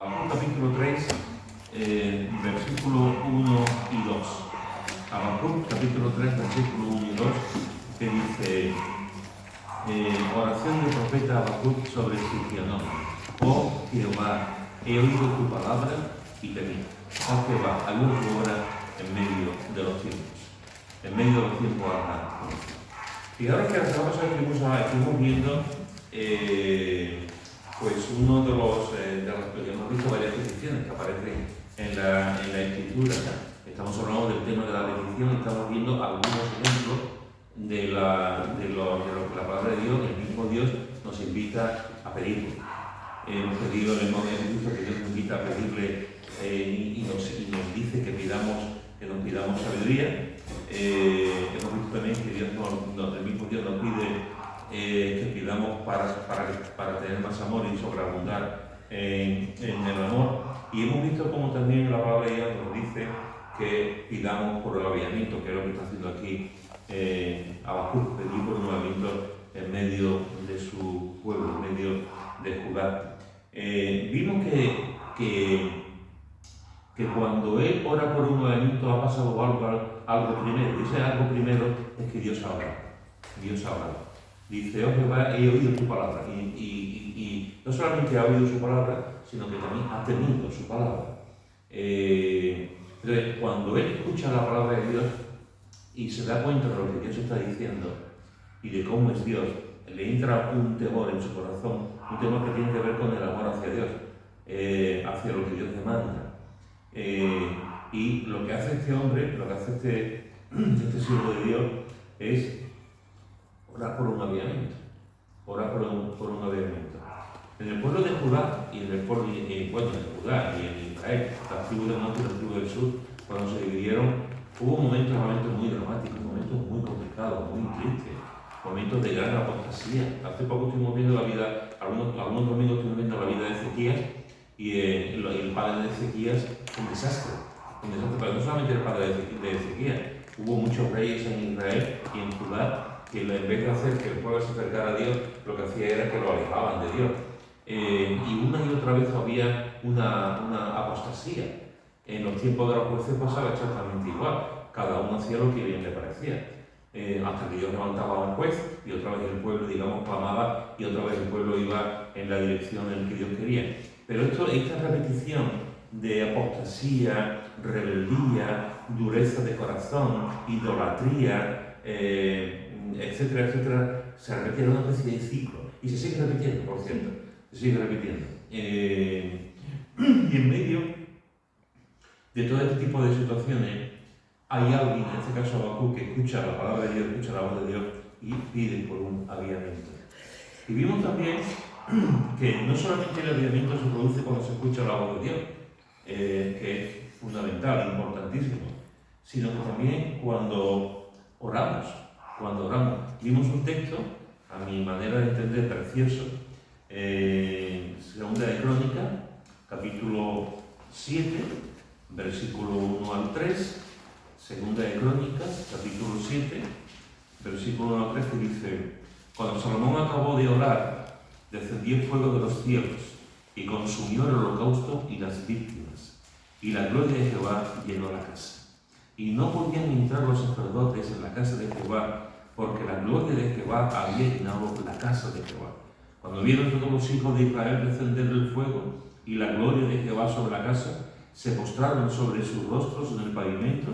Habacuc capítulo 3, versículo 1 y 2. Habacuc capítulo 3, versículo 1 y 2, que dice, oración del profeta Habacuc sobre Siquionón. Oh Jehová, he oído tu palabra y temí. Oh Jehová, haz tu obra en medio de los tiempos. En medio de los tiempos hará. Fijaros que la semana pasada estuvimos viendo pues uno de los que hemos visto varias peticiones que aparecen en la escritura. Estamos hablando del tema de la bendición y estamos viendo algunos ejemplos de lo que la palabra de Dios, el mismo Dios, nos invita a pedirle. Hemos visto que Dios nos invita a pedirle y nos dice que nos pidamos sabiduría. Hemos visto también que el mismo Dios nos pide que pidamos para tener más amor y sobreabundar en el amor. Y hemos visto como también la palabra de Dios nos dice que pidamos por el avivamiento, que es lo que está haciendo aquí Habacuc, pedir por un avivamiento en medio de su pueblo, en medio de Judá. Vimos que cuando él ora por un avivamiento ha pasado algo primero. Y ese algo primero es que Dios ha hablado. Dios ha hablado. Dice, oh Jehová, he oído tu palabra. Y no solamente ha oído su palabra, sino que también ha temido su palabra. Entonces, cuando él escucha la palabra de Dios y se da cuenta de lo que Dios está diciendo y de cómo es Dios, le entra un temor en su corazón, un temor que tiene que ver con el amor hacia Dios, hacia lo que Dios demanda. Y lo que hace este hombre, lo que hace este siervo de Dios es orar por un avivamiento. Orar por un avivamiento. En el pueblo de Judá y en Judá y en Israel, las tribus del norte y las tribus del sur, cuando se dividieron, hubo momentos muy dramáticos, momentos muy complicados, muy tristes, momentos de gran apostasía. Hace poco estuvimos viendo la vida, algunos domingos estuvimos viendo la vida de Ezequías, y el padre de Ezequías, un desastre, pero no solamente el padre de Ezequías, hubo muchos reyes en Israel y en Judá que en vez de hacer que el pueblo se acercara a Dios, lo que hacía era que lo alejaban de Dios. Y una y otra vez había una apostasía. En los tiempos de los jueces pasaba exactamente igual, cada uno hacía lo que bien le parecía. Hasta que Dios levantaba a un juez y otra vez el pueblo, clamaba y otra vez el pueblo iba en la dirección en que Dios quería. Pero esta repetición de apostasía, rebeldía, dureza de corazón, idolatría, etcétera, etcétera, se repite en una especie de ciclo. Y se sigue repitiendo, por cierto, se sigue repitiendo. Y en medio de todo este tipo de situaciones, hay alguien, en este caso Habacuc, que escucha la palabra de Dios, escucha la voz de Dios y pide por un avivamiento. Y vimos también que no solamente el avivamiento se produce cuando se escucha la voz de Dios, que es fundamental, importantísimo, sino que también cuando oramos. Vimos un texto, a mi manera de entender, precioso, Segunda de Crónicas, capítulo 7, versículo 1 al 3, Segunda de Crónicas, capítulo 7, versículo 1 al 3, que dice, cuando Salomón acabó de orar, descendió el fuego de los cielos y consumió el holocausto y las víctimas, y la gloria de Jehová llenó la casa. Y no podían entrar los sacerdotes en la casa de Jehová, porque la gloria de Jehová había llenado la casa de Jehová. Cuando vieron todos los hijos de Israel descender del fuego y la gloria de Jehová sobre la casa, se postraron sobre sus rostros en el pavimento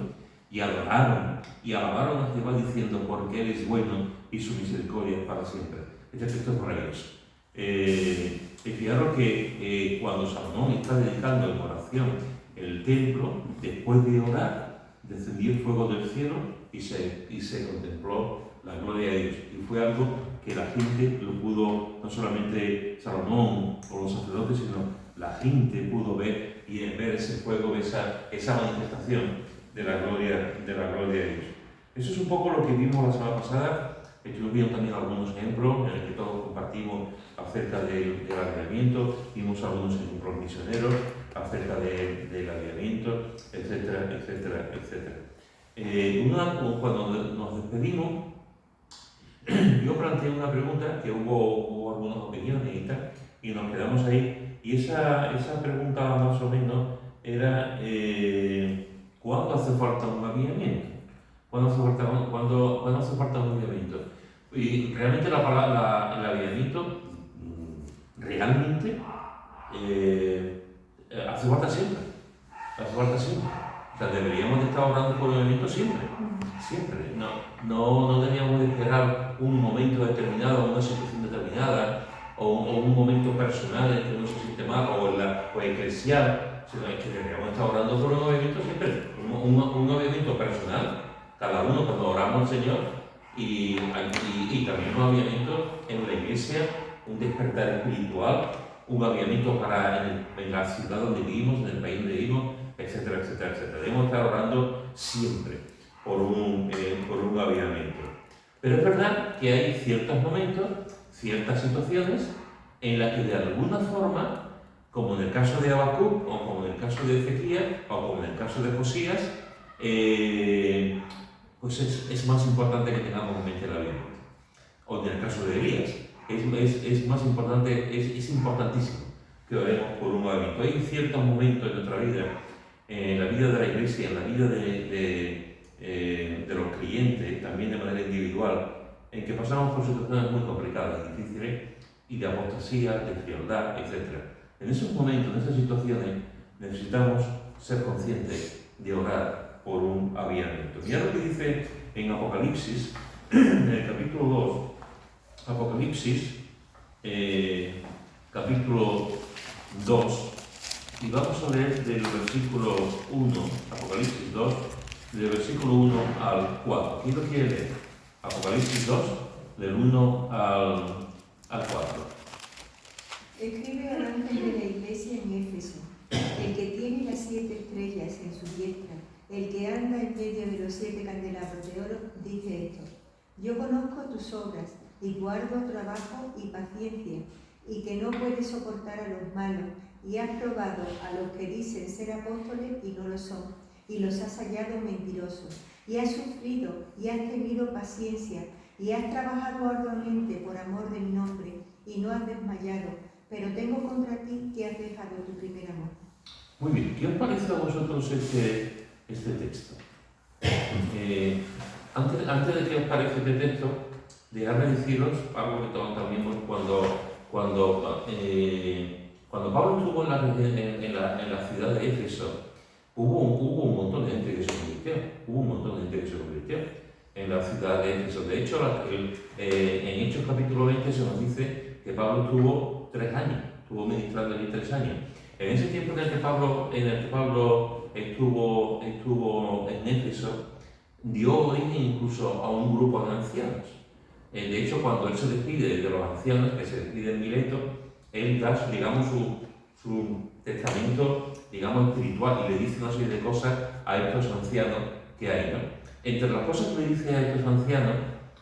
y adoraron y alabaron a Jehová diciendo, porque Él es bueno y su misericordia es para siempre. Este texto es maravilloso. Y fijaros que cuando Salomón está dedicando en oración el templo, después de orar, descendió el fuego del cielo y se contempló la gloria de Dios. Y fue algo que la gente lo pudo, no solamente Salomón o los sacerdotes, sino la gente pudo ver y ver ese fuego, esa manifestación de la gloria de Dios. Eso es un poco lo que vimos la semana pasada. Estuvimos viendo también algunos ejemplos en los que todos compartimos acerca del avivamiento, vimos algunos ejemplos misioneros acerca del avivamiento, etcétera, etcétera, etcétera. Cuando nos despedimos, yo planteé una pregunta que hubo algunas opiniones y tal, y nos quedamos ahí, Y esa pregunta más o menos era ¿cuándo hace falta un avivamiento? ¿Cuándo hace falta un avivamiento? Y realmente el avivamiento realmente hace falta siempre. Hace falta siempre. O sea, deberíamos de estar orando por el avivamiento siempre. Siempre. No teníamos de esperar un momento determinado, una situación determinada, o un momento personal en que uno se siente mal, o eclesial, sino es que deberíamos estar orando por un avivamiento siempre. Un avivamiento personal, cada uno cuando oramos al Señor, y también un avivamiento en la iglesia, un despertar espiritual, un avivamiento en la ciudad donde vivimos, en el país donde vivimos, etcétera, etcétera, etcétera. Debemos estar orando siempre por un avivamiento. Pero es verdad que hay ciertos momentos, ciertas situaciones en las que de alguna forma, como en el caso de Habacuc, o como en el caso de Ezequías, o como en el caso de Josías, pues es más importante que tengamos en mente el avivamiento. O en el caso de Elías, es más importante, es importantísimo que oremos por un avivamiento. Hay ciertos momentos en nuestra vida, en la vida de la iglesia, en la vida de los creyentes, también de manera individual, en que pasamos por situaciones muy complicadas y difíciles, y de apostasía, de frialdad, etc. En esos momentos, en esas situaciones, necesitamos ser conscientes de orar por un avivamiento. Mira lo que dice en Apocalipsis, en el capítulo 2, Apocalipsis, capítulo 2, y vamos a leer del versículo 1, Apocalipsis 2, del versículo 1 al 4. ¿Quién lo quiere leer? Apocalipsis 2, del 1 al 4. Escribe al ángel de la iglesia en Éfeso, el que tiene las 7 estrellas en su diestra, el que anda en medio de los 7 candelabros de oro, dice esto: yo conozco tus obras y guardo trabajo y paciencia, y que no puedes soportar a los malos, y has probado a los que dicen ser apóstoles y no lo son, y los has hallado mentirosos, y has sufrido y has tenido paciencia, y has trabajado arduamente por amor de mi nombre, y no has desmayado, pero tengo contra ti que has dejado tu primer amor. Muy bien, ¿qué os parece a vosotros este texto? Antes de que os parezca este texto, dejadme deciros algo que todos también cuando Pablo estuvo en la ciudad de Éfeso, hubo un montón de gente que se convirtió. En la ciudad de Éfeso. De hecho, en Hechos capítulo 20 se nos dice que Pablo estuvo 3 años, estuvo ministrando allí 3 años. En ese tiempo en el que Pablo estuvo en Éfeso, dio origen incluso a un grupo de ancianos. De hecho, cuando él se despide de los ancianos, que se despide en Mileto, él da, digamos, su testamento, digamos, espiritual, y le dice una serie de cosas a estos ancianos que hay, ¿no? Entre las cosas que le dice a estos ancianos,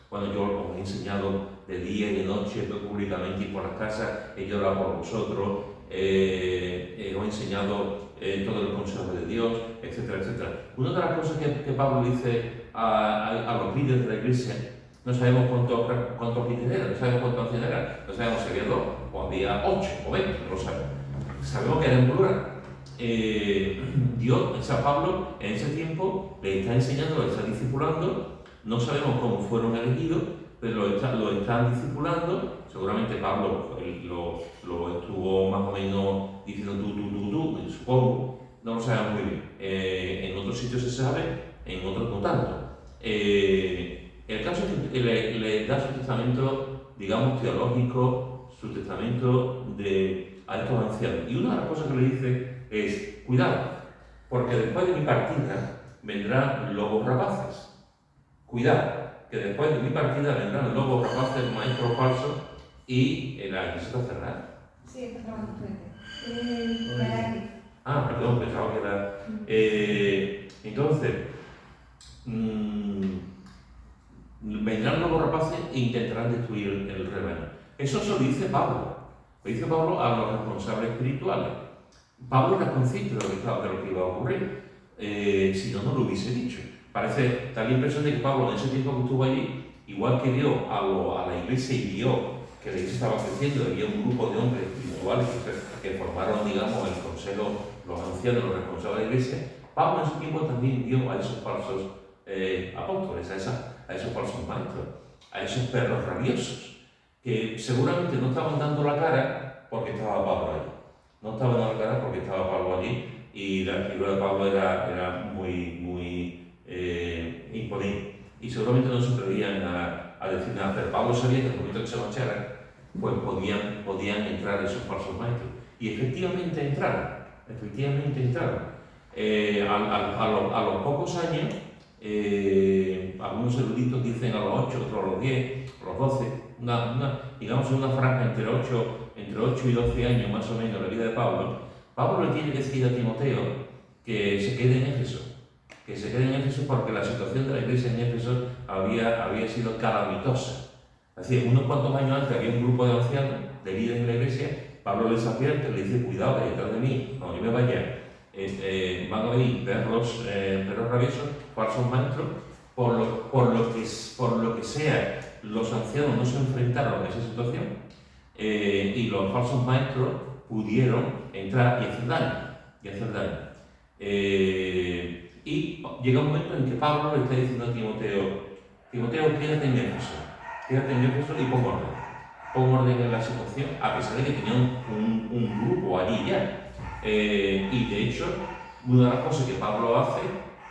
cuando yo os he enseñado de día y de noche, públicamente y por las casas, he llorado por vosotros, os he enseñado todo el consejo de Dios, etcétera, etcétera. Una de las cosas que Pablo dice a los líderes de la iglesia, no sabemos cuántos líderes eran, no sabemos cuántos ancianos eran, no sabemos si había 2, o había 8, o 20, no lo sabemos. Sabemos que era en plural. Dios, Pablo, en ese tiempo le está enseñando, lo está discipulando, no sabemos cómo fueron elegidos, pero lo están discipulando. Seguramente Pablo lo estuvo más o menos diciendo tú, supongo, no lo sabemos muy bien. En otros sitios se sabe, en otros no tanto. El caso es que le da su testamento, digamos, teológico, su testamento a estos ancianos. Y una de las cosas que le dice es: cuidado, porque después de mi partida vendrán lobos rapaces. Cuidado, que después de mi partida vendrán lobos rapaces, maestros falsos, y la iglesia está cerrada. Sí, está trabajando frente. Perdón, pensaba que era. Entonces, vendrán lobos rapaces e intentarán destruir el rebaño. Eso se lo dice Pablo. Lo dice Pablo a los responsables espirituales. Pablo era consciente de lo que iba a ocurrir, si no lo hubiese dicho. Parece, da la impresión de que Pablo, en ese tiempo que estuvo allí, igual que vio a la iglesia y vio que la iglesia estaba creciendo, había un grupo de hombres espirituales que que formaron, digamos, el consejo, los ancianos, los responsables de la iglesia, Pablo en ese tiempo también dio a esos falsos apóstoles, a esos falsos maestros, a esos perros rabiosos, que seguramente no estaban dando la cara porque estaba Pablo allí. No estaban dando la cara porque estaba Pablo allí y la figura de Pablo era muy imponente. Y seguramente no se atrevían a decir nada, pero Pablo sabía que en el momento que se marcharan, pues podían entrar esos falsos maestros. Y efectivamente entraron. A los pocos años, algunos eruditos dicen a los 8, otros a los 10, a los 12, digamos una franja entre 8 y 12 años más o menos la vida de Pablo. Pablo le tiene que decir a Timoteo que se quede en Éfeso. Que se quede en Éfeso porque la situación de la iglesia en Éfeso había sido calamitosa. Así, unos cuantos años antes había un grupo de ancianos, de líderes de la iglesia. Pablo les advierte, les dice: cuidado, que detrás de mí, cuando yo me vaya, van a venir perros rabiosos, falsos maestros, por lo que sea, los ancianos no se enfrentaron a esa situación y los falsos maestros pudieron entrar y hacer daño. Y llega un momento en que Pablo le está diciendo a Timoteo, quédate en Éfeso y pon orden en la situación, a pesar de que tenían un grupo allí ya. Y de hecho, una de las cosas que Pablo hace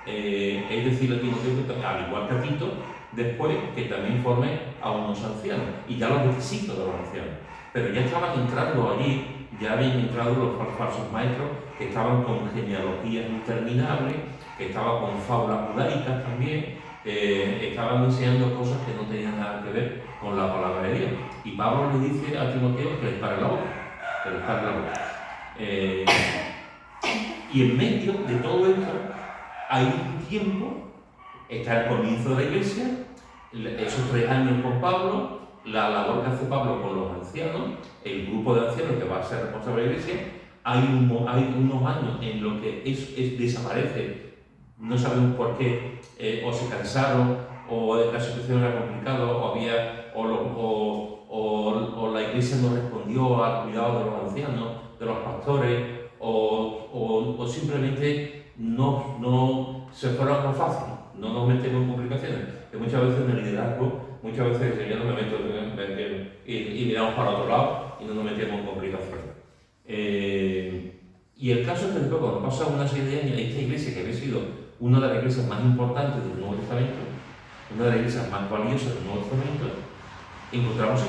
es decirle a Timoteo, al igual que a Tito, después que también forme a unos ancianos, y ya los requisitos de los ancianos. Pero ya estaban entrando allí, ya habían entrado los falsos maestros que estaban con genealogías interminables, que estaban con fábulas judaicas también, estaban enseñando cosas que no tenían nada que ver con la palabra de Dios. Y Pablo le dice a Timoteo que les pare la boca. Y en medio de todo esto hay un tiempo, está el comienzo de la iglesia, esos 3 años con Pablo, la labor que hace Pablo con los ancianos, el grupo de ancianos que va a ser responsable de la iglesia. Hay unos años en los que desaparece, no sabemos por qué, o se cansaron, o la situación era complicada, o la iglesia no respondió al cuidado de los ancianos, de los pastores, o simplemente no se fueron por fácil, no nos metemos en complicaciones, que muchas veces en el liderazgo, muchas veces yo no me meto y miramos para otro lado y no nos metemos en complicaciones. Y el caso es que después, cuando pasan una serie de años, esta iglesia, que había sido una de las iglesias más importantes del Nuevo Testamento, una de las iglesias más valiosas del Nuevo Testamento, encontramos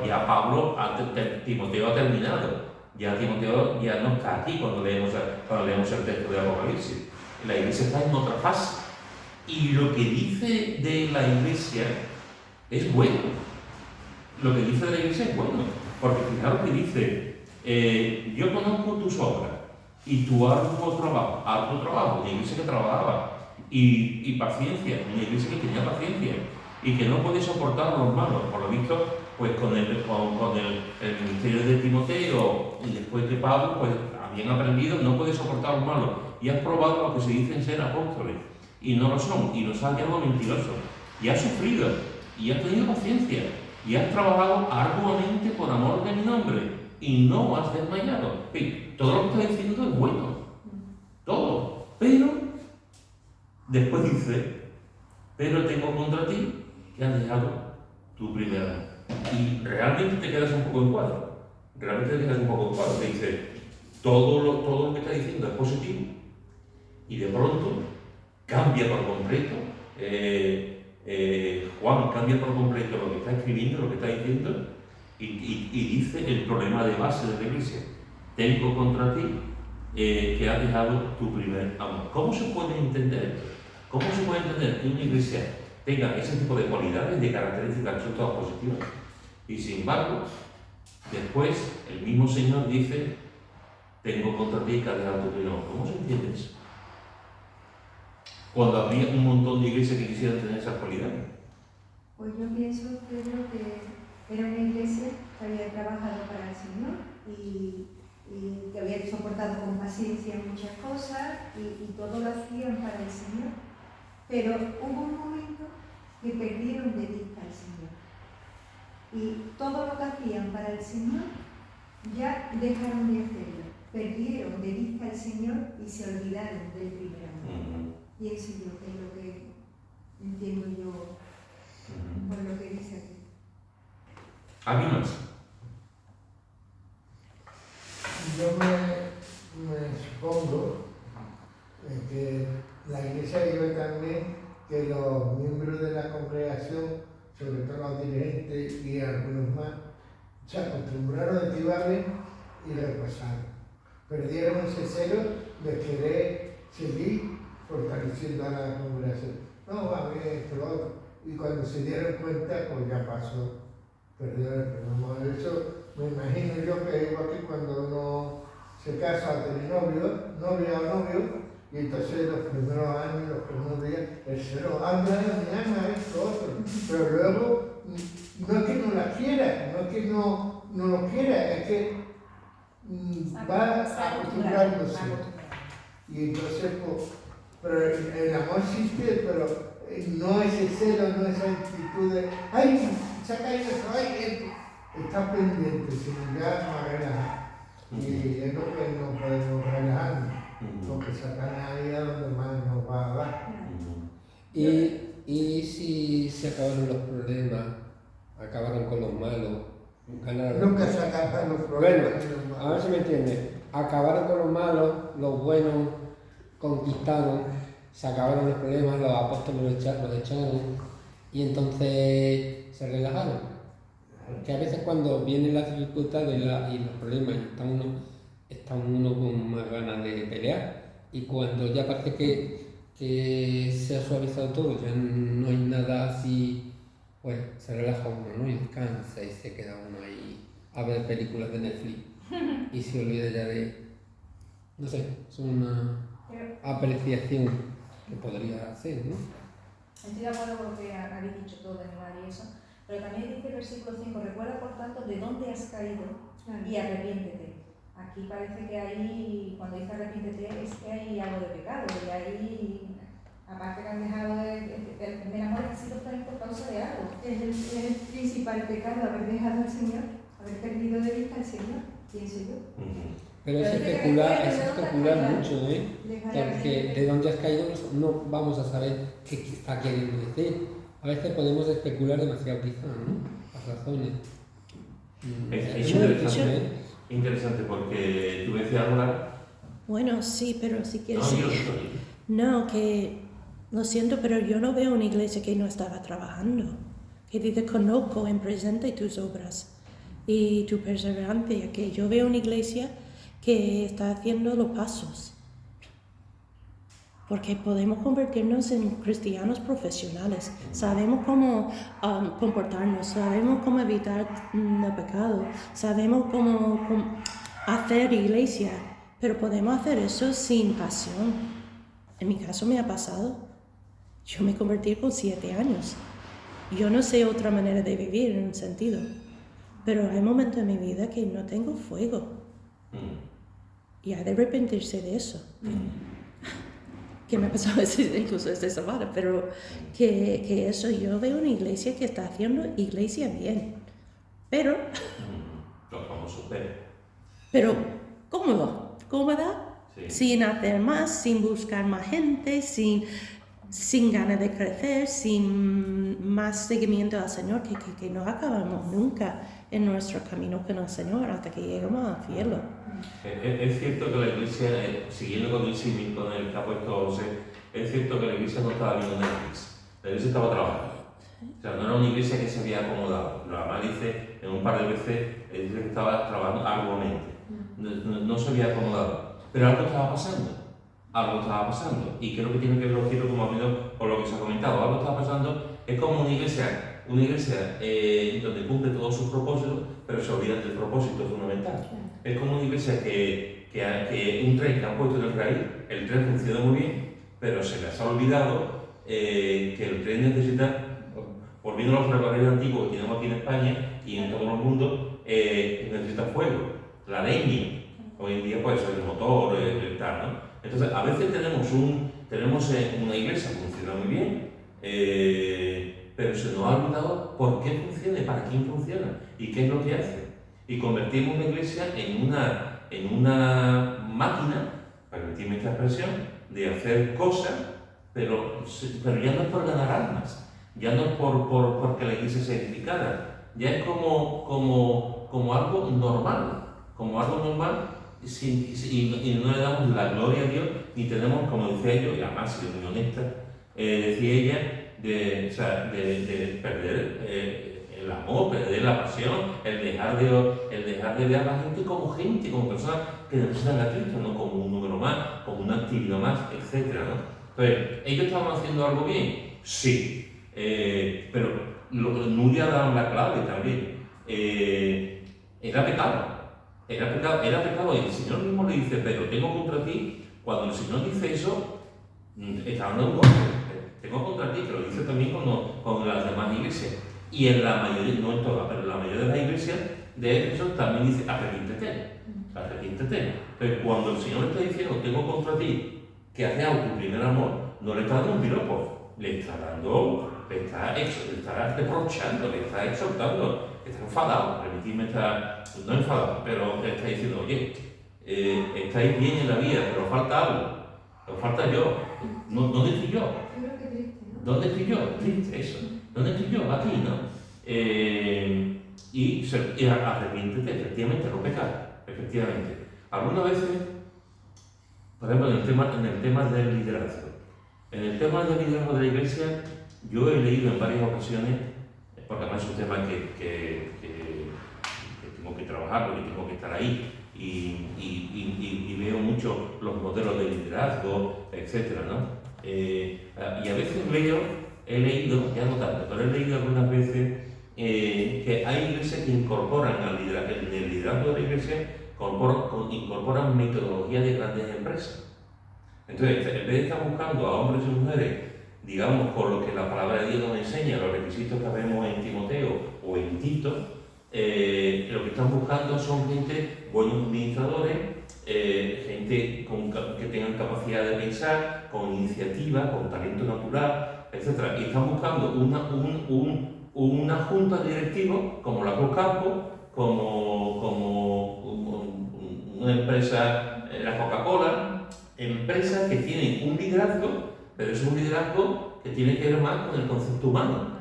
ya Pablo, Timoteo ha terminado, ya Timoteo ya no está aquí cuando leemos el texto de Apocalipsis. La iglesia está en otra fase. Y lo que dice de la iglesia es bueno. Lo que dice de la iglesia es bueno. Porque fijaros que dice, yo conozco tus obras y tu arduo trabajo, una iglesia que trabajaba, y paciencia, una iglesia que tenía paciencia y que no puede soportar los malos. Por lo visto, pues con el ministerio de Timoteo, y después de Pablo, pues habían aprendido, no puede soportar los malos, y has probado lo que se dicen ser apóstoles, y no lo son, y los has llamado mentirosos, y has sufrido, y has tenido paciencia, y has trabajado arduamente por amor de mi nombre, y no has desmayado. Todo lo que está diciendo es bueno, todo, pero después dice, pero tengo contra ti que has dejado tu primer amor. Y realmente te quedas un poco en cuadro. Te dice, todo lo que está diciendo es positivo, y de pronto cambia por completo. Juan cambia por completo lo que está escribiendo, lo que está diciendo, y dice el problema de base de la iglesia: tengo contra ti que has dejado tu primer amor. ¿Cómo se puede entender esto? ¿Cómo se puede entender que una iglesia tenga ese tipo de cualidades, de características que son todas positivas, y sin embargo, después el mismo Señor dice, tengo contra ti que has dejado tu primer amor? ¿Cómo se entiende eso? Cuando habría un montón de iglesias que quisieran tener esas cualidades. Pues yo pienso, Pedro, que era una iglesia que había trabajado para el Señor y que había soportado con paciencia muchas cosas y todo lo hacían para el Señor. Pero hubo un momento que perdieron de vista al Señor. Y todo lo que hacían para el Señor Ya dejaron de hacerlo, perdieron de vista al Señor y se olvidaron del primer amor. Y eso yo es lo que entiendo yo por lo que dice aquí. ¿Alguien más? Yo me supongo que la Iglesia vive también que los miembros de la congregación, sobre todo los dirigentes y algunos más, se acostumbraron a activarle y repasaron. Perdieron ese celo de querer seguir fortaleciendo a la congregación. No, va bien, esto, lo otro. Y cuando se dieron cuenta, pues ya pasó. Perdieron el primer. Eso me imagino yo que es igual que cuando uno se casa, tiene novia o novio, y entonces los primeros años, los primeros días, el celo anda, esto, otro. Pero luego, no es que no la quiera, no es que no lo quiera, es que va acostumbrándose. Y entonces, pues, pero el amor existe, pero no ese celo, no esa actitud de, ¡ay! Saca eso, ¡ay! Está pendiente, sino ya más relajado. Y es lo que no podemos relajarnos, porque Satanás ahí es donde más nos va a dar. Y si se acabaron los problemas, acabaron con los malos, ganaron. Nunca se acaban los problemas. Bueno, a ver si me entiendes. Acabaron con los malos, los buenos conquistaron, se acabaron los problemas, los apóstoles los echaron y entonces se relajaron. Que a veces cuando vienen las dificultades y los problemas está uno con más ganas de pelear, y cuando ya parece que se ha suavizado todo, ya no hay nada así, pues se relaja uno, ¿no? Y descansa y se queda uno ahí a ver películas de Netflix y se olvida ya de, no sé, es una apreciación que podría hacer, ¿no? Estoy de acuerdo con lo que habéis dicho todo, animal y eso, pero también dice el versículo 5, recuerda por tanto de dónde has caído y arrepiéntete. Aquí parece que ahí, cuando dice arrepiéntete, es que hay algo de pecado, y ahí, aparte que han dejado el primer amor, ha sido también por causa de algo. Es el principal pecado haber dejado al Señor, haber perdido de vista al Señor, pienso yo. Pero es especular mucho, ¿eh? Porque de dónde has caído no vamos a saber qué está queriendo decir. A veces podemos especular demasiado quizá, ¿no? Las razones. Es interesante porque tú decías hablar. Bueno, sí, pero si quieres... No, No, que lo siento, pero yo no veo una iglesia que no estaba trabajando. Que dice, conozco en presente tus obras y tu perseverancia. Que yo veo una iglesia que está haciendo los pasos. Porque podemos convertirnos en cristianos profesionales. Sabemos cómo comportarnos, sabemos cómo evitar el pecado, sabemos cómo hacer iglesia, pero podemos hacer eso sin pasión. En mi caso me ha pasado. Yo me convertí con 7 años. Yo no sé otra manera de vivir en un sentido, pero hay momentos en mi vida que no tengo fuego. Y hay de arrepentirse de eso. Que me ha pasado incluso esta semana, pero que eso, yo veo una iglesia que está haciendo iglesia bien, pero... Los famosos Pero cómoda, sí. Sin hacer más, sin buscar más gente, sin ganas de crecer, sin más seguimiento al Señor, que no acabamos nunca en nuestro camino con el Señor hasta que lleguemos al cielo. Es cierto que la iglesia, siguiendo con el símil con el que ha puesto José, es cierto que la iglesia no estaba viendo Netflix, la iglesia estaba trabajando. O sea, no era una iglesia que se había acomodado. La mamá dice, en un par de veces, dice que estaba trabajando arduamente. No se había acomodado. Pero algo estaba pasando. Algo estaba pasando. Y creo que tiene que ver los tiros, como ha habido por lo que se ha comentado. Algo estaba pasando. Es como una iglesia donde cumple todos sus propósitos, pero se olvida del propósito fundamental. Es como una iglesia que un tren que han puesto en el raíl, el tren funciona muy bien, pero se les ha olvidado que el tren necesita, volviendo a los ferrocarriles antiguos que tenemos aquí en España y en todo el mundo, necesita fuego, la leña. Hoy en día puede ser el motor, el tal, ¿no? Entonces, a veces tenemos una iglesia que funciona muy bien, pero se nos ha olvidado por qué funciona y para quién funciona y qué es lo que hace. y convertimos la iglesia en una máquina, permitidme esta expresión, de hacer cosas, pero ya no es por ganar almas, ya no es porque la iglesia sea edificada, ya es como algo normal, y no le damos la gloria a Dios, ni tenemos, como decía yo, y además si muy honesta, decía ella, de perder el amor, perder la pasión, el dejar de ver a la gente, como personas que necesitan a Cristo, no como un número más, como una actividad más, etc., ¿no? Entonces, ¿ellos estaban haciendo algo bien? Sí, pero Nuria daba la clave también. Era pecado, y el Señor mismo le dice, pero tengo contra ti. Cuando el Señor dice eso, está dando un golpe. Tengo contra ti, que lo dice también con las demás iglesias. Y en la mayoría, no en todas, pero en la mayoría de las iglesias de Éfeso también dice, arrepiéntete. Entonces, cuando el Señor le está diciendo, tengo contra ti, que has dejado tu primer amor, no le está dando un piropo, le está reprochando, le está exhortando, está enfadado, permitidme estar, no enfadado, pero le está diciendo, oye, estáis bien en la vida, pero falta algo, pero falta yo. ¿Dónde estoy yo? Creo que triste, ¿no? ¿Dónde estoy yo? Triste eso. ¿Dónde estoy yo? Aquí, ¿no? Y arrepiéntete, efectivamente, no pecar, efectivamente. Algunas veces, por ejemplo, en el tema del liderazgo. En el tema del liderazgo de la iglesia, yo he leído en varias ocasiones, porque además es un tema que tengo que trabajar, porque tengo que estar ahí, y veo mucho los modelos de liderazgo, etc., ¿no? Y a veces he leído, ya no tanto, pero he leído algunas veces que hay iglesias que incorporan en el liderazgo de la iglesia, incorporan metodología de grandes empresas. Entonces, en vez de estar buscando a hombres y mujeres, digamos, con lo que la palabra de Dios nos enseña, los requisitos que vemos en Timoteo o en Tito, lo que están buscando son gente, buenos administradores, gente que tengan capacidad de pensar, con iniciativa, con talento natural, etc. Y están buscando una junta directiva, como la Cruz Campo, como una empresa, la Coca-Cola, empresas que tienen un liderazgo, pero es un liderazgo que tiene que ver más con el concepto humano.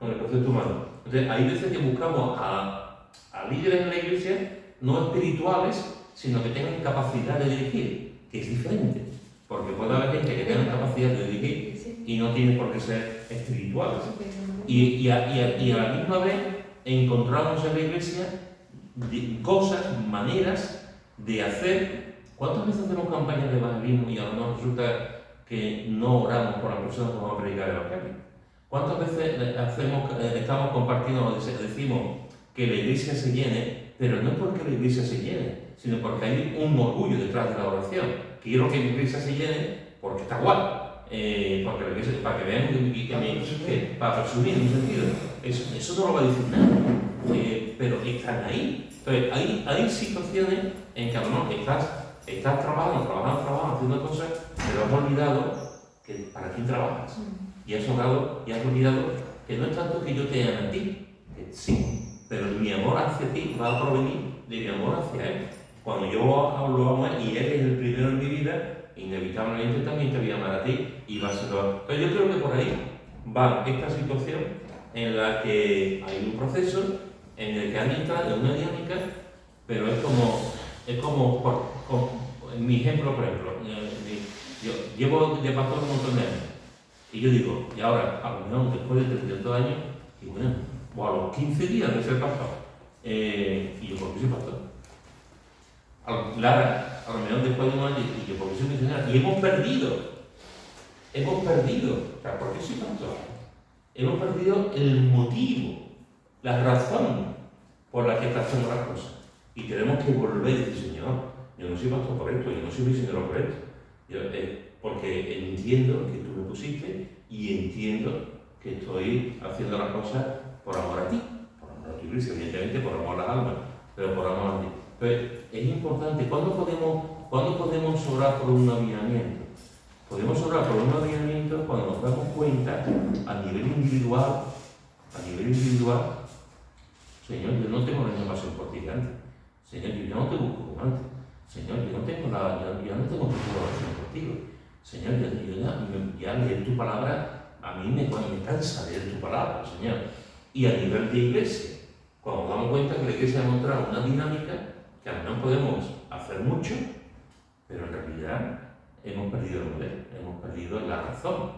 Entonces, hay veces que buscamos a líderes en la iglesia, no espirituales, sino que tengan capacidad de dirigir, que es diferente. Porque puede haber gente que tenga capacidad de dirigir y no tiene por qué ser espirituales. Y a la misma vez encontramos en la iglesia cosas, maneras de hacer. ¿Cuántas veces hacemos campañas de evangelismo y a lo mejor resulta que no oramos por las personas que vamos a predicar el evangelio? ¿Cuántas veces estamos compartiendo, decimos que la iglesia se llene, pero no es porque la iglesia se llene, sino porque hay un orgullo detrás de la oración? Quiero que mi iglesia se llene porque está guay, porque la iglesia, para que vean para presumir en un sentido. Eso no lo va a decir nadie, pero están ahí. Entonces, hay situaciones en que a lo mejor estás trabajando, haciendo cosas, pero has olvidado que para quién trabajas. Y has olvidado que no es tanto que yo te ame a ti, que sí, pero mi amor hacia ti va a provenir de mi amor hacia Él. Cuando yo lo amo y Él es el primero en mi vida, inevitablemente también te voy a amar a ti y va a ser lo. Pero yo creo que por ahí va esta situación en la que hay un proceso en el que han entrado en una dinámica, pero es como en mi ejemplo, por ejemplo, yo llevo de pastor un montón de años y yo digo, y ahora, a lo mejor después de 32 años, y bueno, o a los 15 días de ser pastor, y yo, ¿por qué soy pastor? Lara, a lo mejor después de un año, y yo, ¿por qué soy misionero? Y hemos perdido, o sea, ¿por qué soy pastor? Hemos perdido el motivo, la razón por la que está haciendo las cosas. Y tenemos que volver y decir, Señor, yo no soy pastor por esto, yo no soy misionero por esto. Porque entiendo que tú me pusiste y entiendo que estoy haciendo las cosas por amor a ti, por amor a tu iglesia, evidentemente por amor a las almas, pero por amor a ti. Entonces, es importante, ¿cuándo podemos orar por un avivamiento? Podemos orar por un avivamiento cuando nos damos cuenta a nivel individual, Señor, yo no tengo la misma pasión por ti que antes. Señor, yo ya no te busco como antes. Señor, yo no tengo ya no tengo oración contigo. Señor, ya leer tu palabra, a mí me cansa leer tu palabra, Señor. Y a nivel de iglesia, cuando nos damos cuenta que la iglesia ha encontrado una dinámica que a lo mejor podemos hacer mucho, pero en realidad hemos perdido el modelo, hemos perdido la razón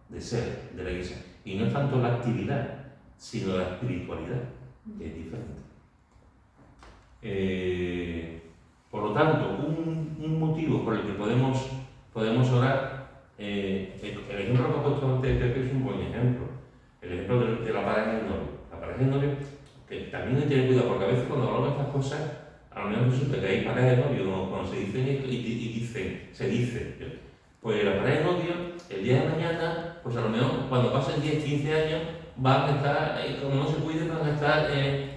de ser de la iglesia. Y no es tanto la actividad, sino la espiritualidad, que es diferente. Por lo tanto, un motivo por el que podemos orar, el ejemplo que he puesto antes creo que es un buen ejemplo. El ejemplo de la pareja de novio. La pareja de novio, que también hay que tener cuidado, porque a veces cuando hablamos de estas cosas, a lo mejor resulta que hay parejas de novio, cuando se dicen esto se dice, pues la pareja de novio, el día de mañana, pues a lo mejor cuando pasen 10, 15 años, van a estar, como no se cuiden, van a estar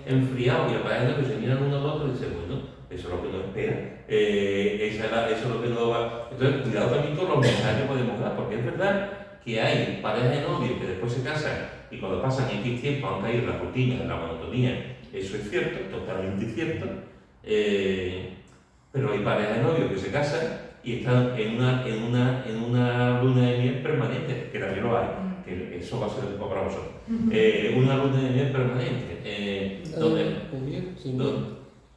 enfriados, y la pareja de novio se miran uno al otro y dicen, bueno, eso es lo que nos espera, eso es lo que nos va. Entonces, cuidado también con los mensajes que podemos dar, porque es verdad que hay parejas de novios que después se casan y cuando pasan X tiempo han caído en la rutina, en la monotonía. Eso es cierto, totalmente cierto. Pero hay parejas de novios que se casan y están en una luna de miel permanente, que también lo hay, que eso va a ser el para vosotros. Una luna de miel permanente,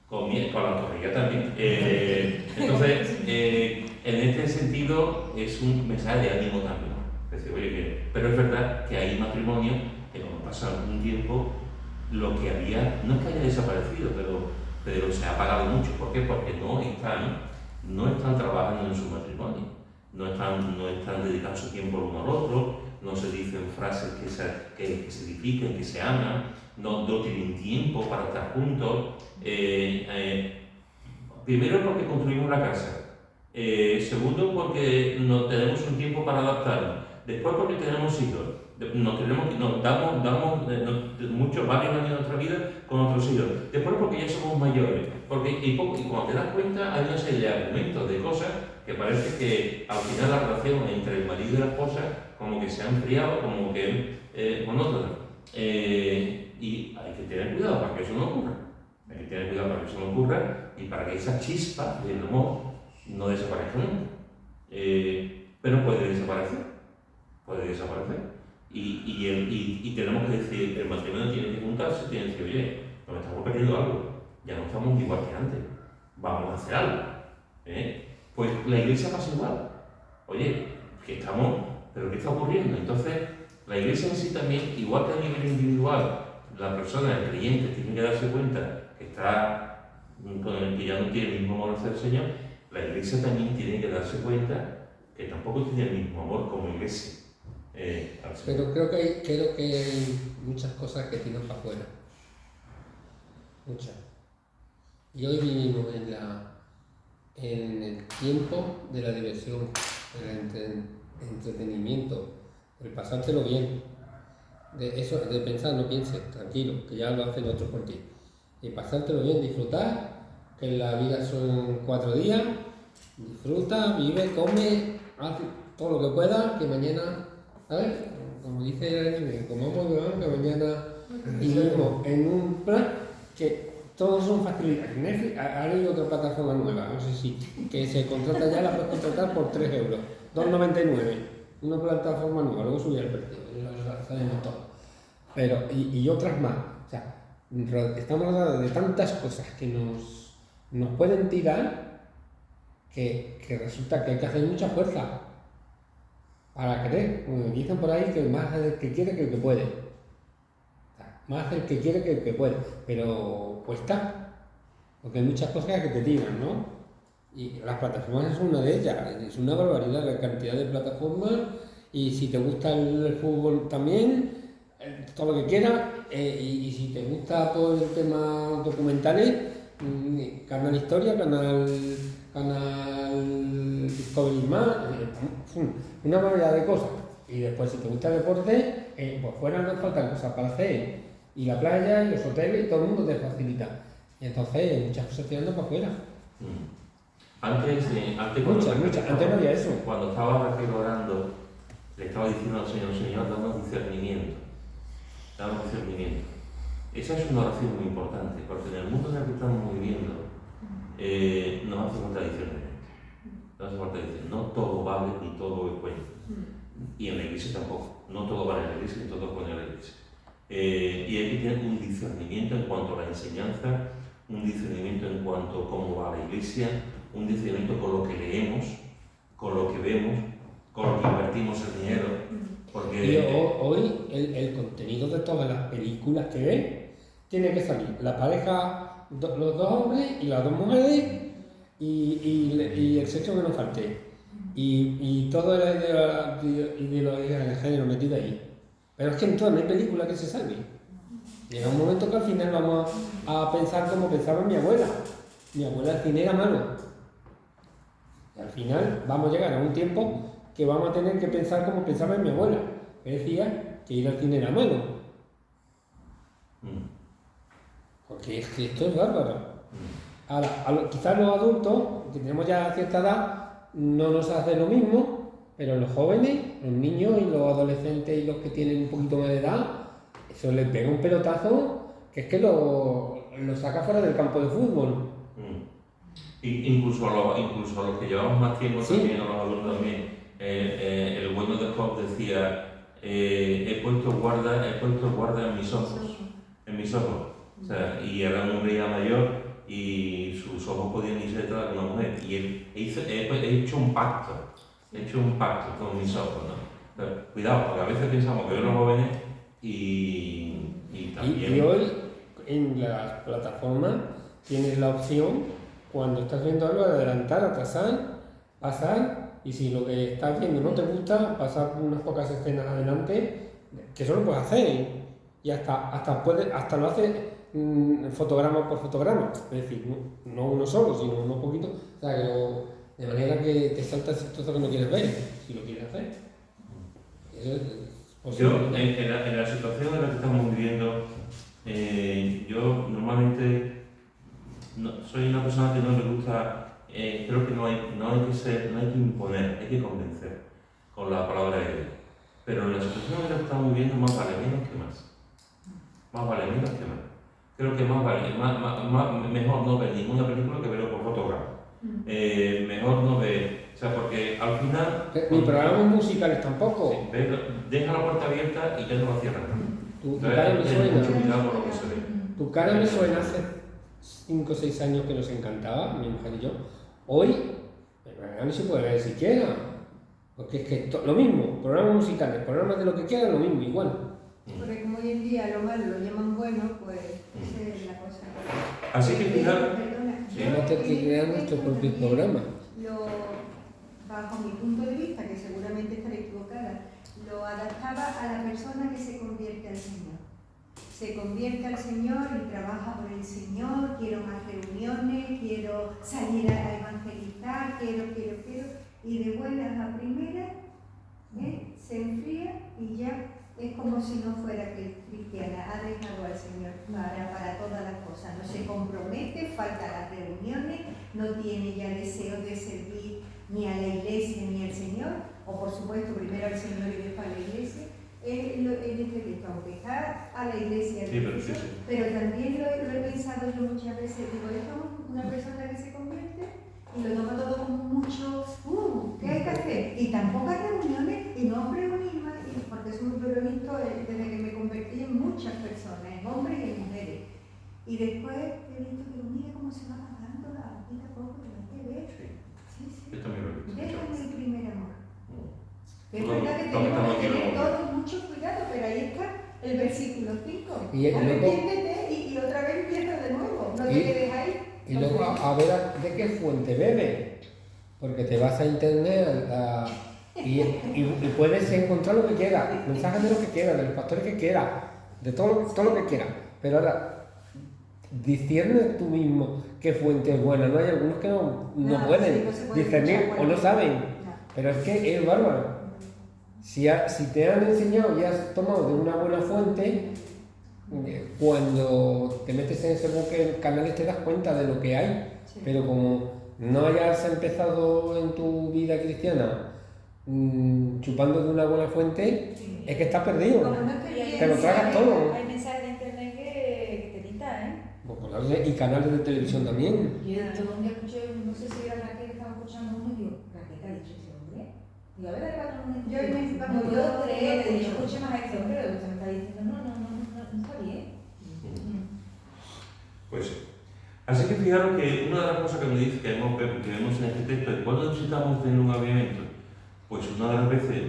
con la torrilla también. Entonces, en este sentido, es un mensaje de ánimo también. Es decir, oye, pero es verdad que hay matrimonios que cuando pasa un tiempo, lo que había, no es que haya desaparecido, pero se ha apagado mucho. ¿Por qué? Porque no están trabajando en su matrimonio, no están dedicando su tiempo el uno al otro, no se dicen frases que se edifiquen, que se aman, no tienen tiempo para estar juntos. Primero porque construimos la casa, segundo porque no tenemos un tiempo para adaptarnos, después porque tenemos hijos, nos damos varios años de nuestra vida con otros hijos, después porque ya somos mayores, y cuando te das cuenta hay una serie de argumentos, de cosas que parece que al final la relación entre el marido y la esposa como que se ha enfriado, como que monótona. Y hay que tener cuidado para que eso no ocurra. Hay que tener cuidado para que eso no ocurra y para que esa chispa del amor no desaparezca nunca. Pero puede desaparecer. Y tenemos que decir, el matrimonio tiene que juntarse, tiene que decir, oye, nos estamos perdiendo algo, ya no estamos igual que antes, vamos a hacer algo. Pues la iglesia pasa igual. Oye, ¿pero qué está ocurriendo? Entonces, la iglesia en sí también, igual que a nivel individual, la persona, el creyente, tiene que darse cuenta que está con el que ya no tiene el mismo amor hacia el Señor, la iglesia también tiene que darse cuenta que tampoco tiene el mismo amor como iglesia. Pero creo que hay muchas cosas que tiran para afuera. Muchas. Y hoy vivimos en el tiempo de la diversión, del entretenimiento, el pasártelo bien. De pensar, no pienses, tranquilo, que ya lo hacen otros por ti. Y pasártelo bien, disfrutar, que la vida son 4 días, disfruta, vive, come, haz todo lo que puedas, que mañana, ¿sabes? Como dice, comamos que mañana vivimos en un plan que todos son facilidades. Netflix ha habido otra plataforma nueva, no sé si, que se contrata ya, la puedes contratar por 3 euros, 2,99, una plataforma nueva, luego subía el precio, lo sabemos todo. Pero, y otras más, o sea, estamos hablando de tantas cosas que nos pueden tirar que resulta que hay que hacer mucha fuerza para querer. Como dicen por ahí que más el que quiere que el que puede. O sea, más el que quiere que el que puede, pero cuesta, porque hay muchas cosas que te tiran, ¿no? Y las plataformas es una de ellas, es una barbaridad la cantidad de plataformas, y si te gusta el fútbol también, todo lo que quieras, y si te gusta todo el tema documentales, Canal Historia, Canal Discovery Más, una variedad de cosas. Y después si te gusta el deporte, pues fuera no faltan cosas para hacer, y la playa, y los hoteles, y todo el mundo te facilita. Y entonces muchas cosas tirando para afuera. Antes no había eso. Cuando estaba Raquel orando, le estaba diciendo al Señor, danos discernimiento. Esa es una oración muy importante, porque en el mundo en el que estamos viviendo nos hace falta discernimiento. No hace falta decir, no todo vale ni todo es bueno. Y en la iglesia tampoco. No todo vale en la iglesia ni todo es bueno en la iglesia. Y hay que tener un discernimiento en cuanto a la enseñanza, un discernimiento en cuanto a cómo va la iglesia, un discernimiento con lo que leemos, con lo que vemos, con lo que invertimos el dinero. Porque Y hoy el contenido de todas las películas que ves tiene que salir la pareja, los dos hombres y las dos mujeres y el sexo que nos falte. Y todo la ideología del género metido ahí. Pero es que en todas no hay película que se salve. Llega un momento que al final vamos a pensar como pensaba mi abuela. Mi abuela al cine era malo. Y al final vamos a llegar a un tiempo que vamos a tener que pensar como pensaba mi abuela, que decía que ir al cine era malo. Porque es que esto es bárbaro. Ahora, quizás los adultos, que tenemos ya cierta edad, no nos hace lo mismo, pero los jóvenes, los niños y los adolescentes y los que tienen un poquito más de edad, eso les pega un pelotazo que es que lo saca fuera del campo de fútbol. Incluso a los que llevamos más tiempo Sí. también, a los adultos también, el bueno de Job decía, he puesto guarda en mis ojos. O sea, y era un hombre ya mayor y sus ojos podían irse detrás de una mujer. Y él he hecho un pacto con mis ojos, ¿no? Pero, cuidado, porque a veces pensamos que los jóvenes y también... Y hoy en las plataformas tienes la opción, cuando estás viendo algo, de adelantar, atrasar, pasar, y si lo que estás viendo no te gusta, pasar unas pocas escenas adelante, que eso lo puedes hacer. Y hasta lo haces fotograma por fotograma, es decir, no uno solo, sino uno poquito, o sea, de manera que te saltas el trozo que no quieres ver, si lo quieres hacer. Eso es posible. Yo, en la situación en la que estamos viviendo, yo normalmente soy una persona que no me gusta, creo que no hay que imponer, hay que convencer con la palabra de Dios. Pero en la situación en la que estamos viviendo, más vale menos que más. Más vale menos que más. Creo que mejor no ver ninguna película que verlo por fotograma. Mejor no ver, o sea, porque al final... Ni programas musicales tampoco. Sí, deja la puerta abierta y ya no la cierran. Tu cara me suena. Mucho cuidado con lo que se ve. Tu cara me suena hace 5 o 6 años que nos encantaba, mi mujer y yo. Hoy, no se puede ver siquiera. Porque es que lo mismo, programas musicales, programas de lo que quieran, lo mismo, igual. Porque como hoy en día lo malo lo llaman bueno, pues esa es la cosa. Así que al final... Perdona, Sí. yo Vamos a tener que crear nuestro propio programa. Bajo mi punto de vista, que seguramente estaré equivocada, lo adaptaba a la persona que se convierte al Señor. Se convierte al Señor y trabaja por el Señor, quiero más reuniones, quiero salir a evangelizar, quiero, y de buenas a primeras se enfría y ya es como si no fuera cristiana, ha dejado al Señor para todas las cosas, no se compromete, falta las reuniones, no tiene ya deseo de servir ni a la iglesia ni al Señor, o por supuesto primero al Señor y después a la iglesia. En este texto, aunque está a la iglesia, Sí, pero también lo he pensado yo muchas veces, digo, es una persona que se convierte y lo toma todo con mucho, ¿qué hay que hacer? Y tan pocas reuniones, y no reunir más, porque eso lo he visto desde que me convertí en muchas personas, en hombres y en mujeres. Y después he visto que mira cómo se va apagando la vida poco, que no te ves. Sí. Yo también lo he visto. Déjame el primer amor. Es Todo- verdad que todo tenemos estamos que tener aquí, ¿no? todos mucho cuidado, pero ahí está el versículo 5. Y luego- Arrepiéntete y otra vez empieza de nuevo, no te Y- quedes ahí. Y luego a ver de qué fuente bebe, porque te vas a internet y puedes encontrar lo que quieras, mensajes de lo que quieras, de los pastores que quieras, de todo lo que quieras. Pero ahora, discierne tú mismo qué fuente es buena. No hay algunos que no pueden sí, no se puede discernir escuchar o no saben, No. pero es que es bárbaro. Si te han enseñado y has tomado de una buena fuente, cuando te metes en ese buque canales te das cuenta de lo que hay, Sí. pero como no hayas empezado en tu vida cristiana chupando de una buena fuente, es que estás perdido. Como no esté Y hay bien, Te lo tragas todo. Hay mensajes de internet que Y canales de televisión también. Yo un día escuché, no sé si era Raquel que estaba escuchando uno y digo, Raquel, ¿qué ha dicho ese hombre? Digo, a ver, para un momento. Yo no puedo creer, yo escuché más a este hombre, pero usted me está diciendo, no está bien. Pues sí. Así que fijaros que una de las cosas que me dice que vemos en este texto es cuando necesitamos tener un avivamiento. Pues una de las veces,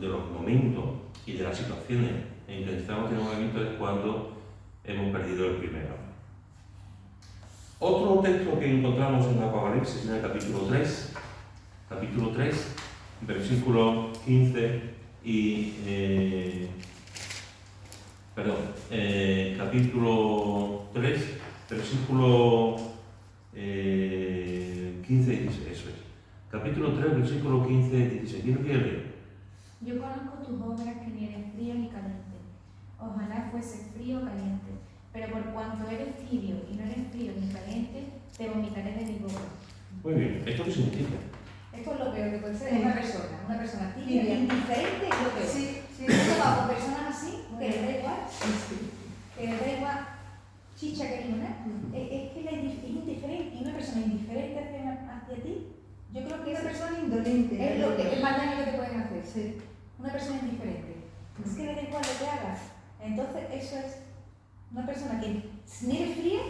de los momentos y de las situaciones en que necesitamos tener un avivamiento es cuando hemos perdido el primer amor. Otro texto que encontramos en Apocalipsis, en el capítulo 3, versículo 15 y... capítulo 3, versículo 15 y 16, eso es. Capítulo 3, versículo 15 y 16. ¿Quién quiere leer? Yo conozco tus obras que ni eres frío ni caliente. Ojalá fuese frío o caliente. Pero por cuanto eres tibio y no eres frío ni caliente, te vomitaré de mi boca. Muy bien, ¿esto qué significa? Esto es lo peor que puede ser una persona tibia, indiferente es lo peor. Sí. Eso va con personas así, que les da igual, chicha que limona, es que es indiferente, y una persona indiferente hacia ti, yo creo que Una esa persona indolente. es lo que es más daño que te pueden hacer. Sí. Una persona indiferente. Es que le da igual lo que hagas. Entonces, eso es una persona que ni eres fría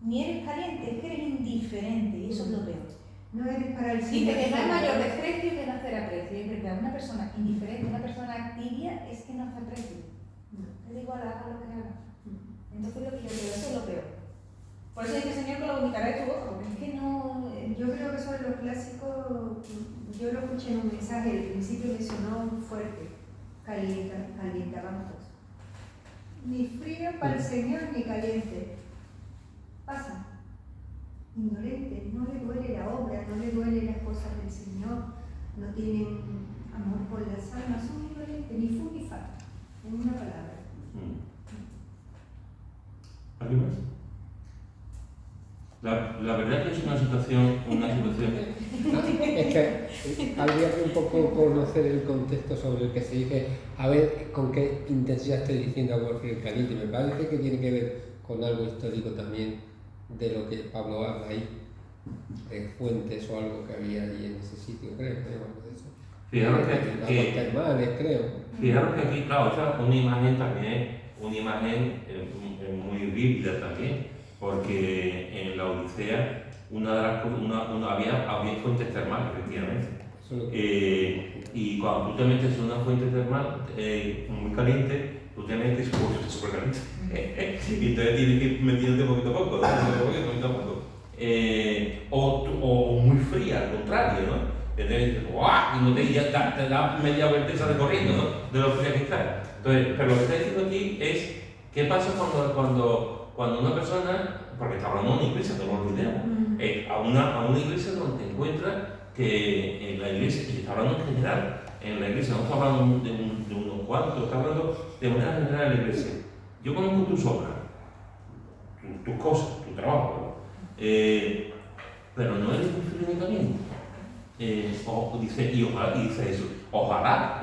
ni eres caliente, es que eres indiferente, y eso es lo peor. No eres para el Dice que no hay mayor desprecio que no hacer aprecio. Es verdad, una persona indiferente, una persona tibia, es que no hace aprecio. Le da igual, haga lo que haga. Entonces, lo que yo creo, eso es lo peor. Por eso dice el Señor que lo vomitará de tu boca, porque es que no. Yo creo que son los clásicos. Yo lo escuché en un mensaje, al principio me sonó fuerte. Calientábamos. Ni frío para el Señor ni caliente. Pasa. Indolente, no le duele la obra, no le duele las cosas del Señor, no tienen amor por las almas, son indolentes, ni fu ni fa, en una palabra. ¿Alguien más? La verdad que es una situación. Es que habría que un poco conocer el contexto sobre el que se dice, a ver con qué intensidad estoy diciendo algo frío y caliente. Me parece que tiene que ver con algo histórico también de lo que Pablo habla ahí, fuentes o algo que había ahí en ese sitio, creo algo de eso. Fijaros Aguas termales, creo. Fijaros que aquí, claro, esa es una imagen también, muy vívida también, porque en la Odisea una de las cosas, había fuentes termales, efectivamente. Y cuando tú te metes en una fuente termal muy caliente, tú te metes súper caliente. Y entonces tienes que ir metiéndote poquito a poco, o muy fría, al contrario, ¿no? Entonces dices, ¡guau! Y no te da media vuelta de corriendo, ¿no? De lo fría que está. Entonces, pero lo que está diciendo aquí es, ¿qué pasa cuando una persona, porque está hablando de una iglesia, no lo olvidemos, a una iglesia donde te encuentras que en la iglesia, y está hablando en general, en la iglesia, no está hablando de unos cuantos, está hablando de manera general en la iglesia. Yo conozco tus obras, tus cosas, tu trabajo, pero no eres muy frío ni caliente. Dice eso, ojalá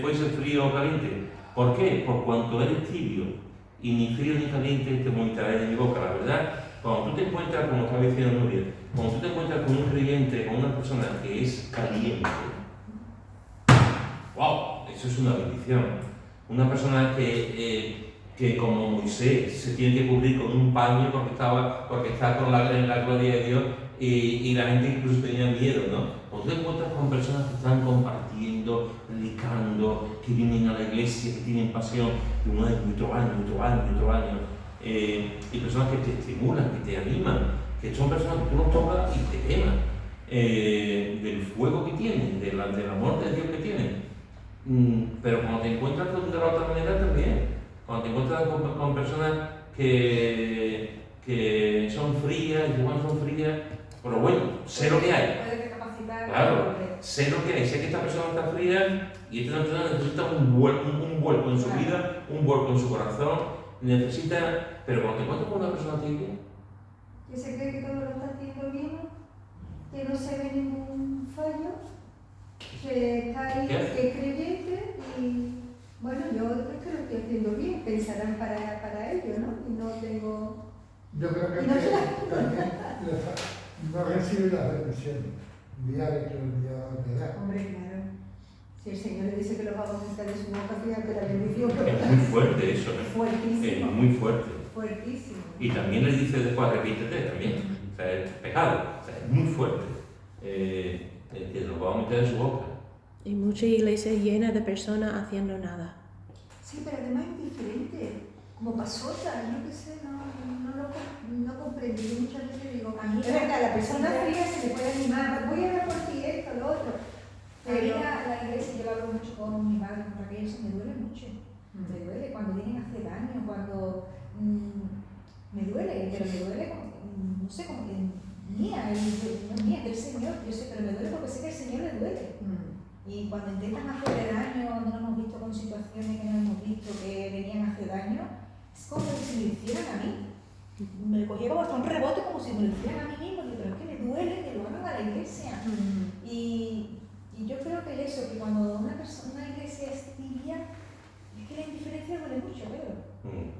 fuese frío o caliente. ¿Por qué? Por cuanto eres tibio y ni frío ni caliente te vomitaré de mi boca. La verdad, cuando tú te encuentras, como estaba diciendo Nuria, cuando tú te encuentras con un creyente, con una persona que es caliente, ¡wow! Eso es una bendición. Una persona que como Moisés se tiene que cubrir con un paño porque está en la gloria de Dios y la gente incluso tenía miedo, ¿no? Cuando te encuentras con personas que están compartiendo, predicando, que vienen a la iglesia, que tienen pasión, de un año, otro año, y personas que te estimulan, que te animan, que son personas que tú los tocas y te queman, del fuego que tienen, del amor de Dios que tienen. Pero cuando te encuentras de la otra manera también, cuando te encuentras con personas que son frías, igual son frías, pero bueno, sé lo que hay. Puedes recapacitar. Claro, sé lo que hay, sé que esta persona está fría y esta persona necesita un vuelco en su vida, un vuelco en su corazón, pero cuando te encuentras con una persona tibia, Que se cree que todo lo está haciendo bien, que no se ve ningún fallo, que está ahí, que es creyente y Bueno, yo creo que lo estoy haciendo bien, pensarán para ello, ¿no? Y no tengo... Yo creo que No, también no recibe las bendiciones diarias que Dios le da. Hombre, claro. Si el Señor le dice que lo va a aumentar de su boca, fíjate la bendición. Es muy fuerte eso, ¿eh? Fuertísimo. Es muy fuerte. Fuertísimo. Y también le dice después, arrepíntete también. O sea, es pecado. O sea, es muy fuerte. Que lo va a meter en su boca. Y mucha iglesia llena de personas haciendo nada. Sí, pero además es diferente. Como pasota, yo qué sé, no comprendí. Muchas veces digo, es verdad, la persona fría se le puede animar, voy a ver por ti esto, lo otro. A mí la iglesia, yo lo hablo mucho con mi madre, con Raquel, eso me duele mucho. Me duele cuando vienen a hacer daño, cuando me duele, pero me duele como, no sé, como que mía, no es mía, es del Señor, yo sé, pero me duele porque sé que al Señor le duele. Y cuando intentan hacerle daño, cuando nos hemos visto con situaciones que no hemos visto que venían a hacer daño, es como si me lo hicieran a mí. Me cogía como hasta un rebote, como si me lo hicieran a mí mismo, pero es que me duele que lo hagan a la iglesia. Y yo creo que eso, que cuando una iglesia es tibia, es que la indiferencia duele mucho, Pedro.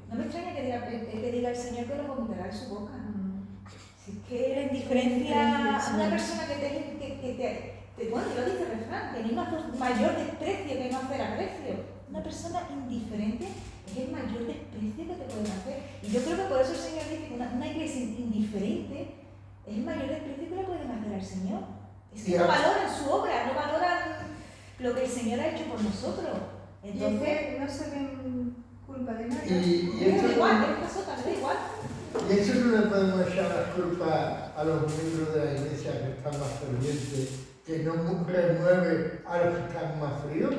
No me extraña que diga el Señor que lo vomitará en su boca. Si es que la indiferencia, una persona que te bueno, yo lo dice el refrán, que no hay mayor desprecio que no hacer aprecio. Una persona indiferente es el mayor desprecio que te pueden hacer. Y yo creo que por eso el Señor dice que una iglesia indiferente es el mayor desprecio que le pueden hacer al Señor. Es que no valoran su obra, no valoran lo que el Señor ha hecho por nosotros. Entonces, no se ven culpa de nada. Y es igual, es pasota, me da igual. Y eso no le podemos echar la culpa a los miembros de la iglesia que están más fervientes, que no remueve a los que están más fríos.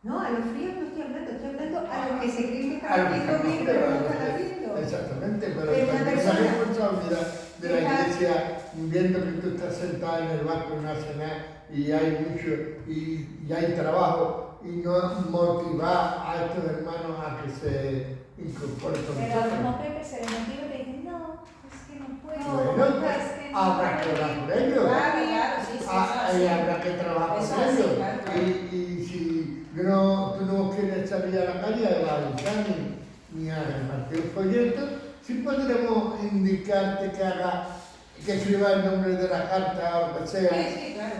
No, a los fríos no estoy hablando a los que se creen que A están los que haciendo están bien, más pero no fríos. están haciendo. Exactamente, pero Pero una también persona- la responsabilidad de la Deja- iglesia, viendo que tú estás sentada en el banco en una cena y hay mucho, y hay trabajo, y no motivar a estos hermanos a que se incorporen con Pero nosotros. como Pepe se le motiva y te dicen, no, es que no puedo. Bueno, pues, es que no habrá que puedo". orar por ellos. Claro, sí, sí, Y habrá que trabajar Eso con sí, ellos. claro. Y si tú no quieres salir a la calle a evangelizar ni a repartir folletos, sí podremos indicarte que escriba el nombre de la carta o lo que sea, Sí, claro.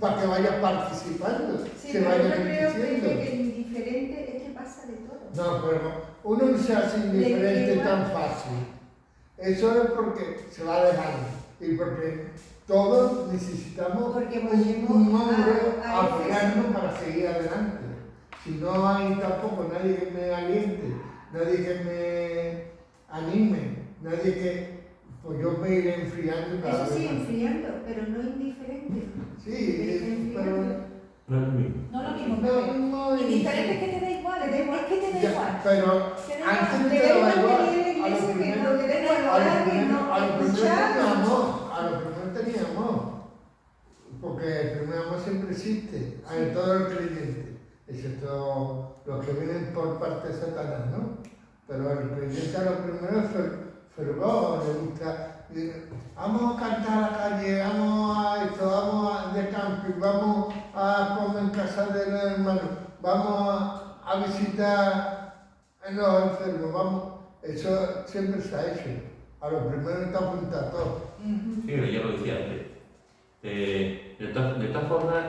para que vayas participando, Sí, se pero vaya yo creo diciendo. que el indiferente es que pasa de todo. No, pero uno no se hace indiferente tan fácil. Eso es porque se va dejando y porque todos necesitamos Porque un volvemos hombre a apoyarnos para seguir adelante. Si no hay tampoco nadie que me aliente, nadie que me anime, nadie que... Pues yo me iré enfriando cada Eso vez sí, más. enfriando, pero no indiferente. Sí, pero... No es lo mismo. No lo mismo, No, Pepe. no, Indiferente es que te da igual, es que te da Ya, igual. pero Te da antes igual, de Te que da te igual da igual, venir a la a lo iglesia que primero, no, te da igual a lo orar que primero, no, a lo primero escuchar. tenía amor, a lo primero tenía amor, porque el primer amor siempre existe, en todo el creyente, excepto los que vienen por parte de Satanás, ¿no? Pero el creyente a lo primero es fervor, le gusta, vamos a cantar a la calle, vamos a esto, vamos a de camping, vamos a comer en casa de los hermanos, vamos a visitar a los enfermos, vamos, eso siempre se ha hecho. A lo primero está apuntado todo. Sí, pero ya lo decía antes. De todas formas,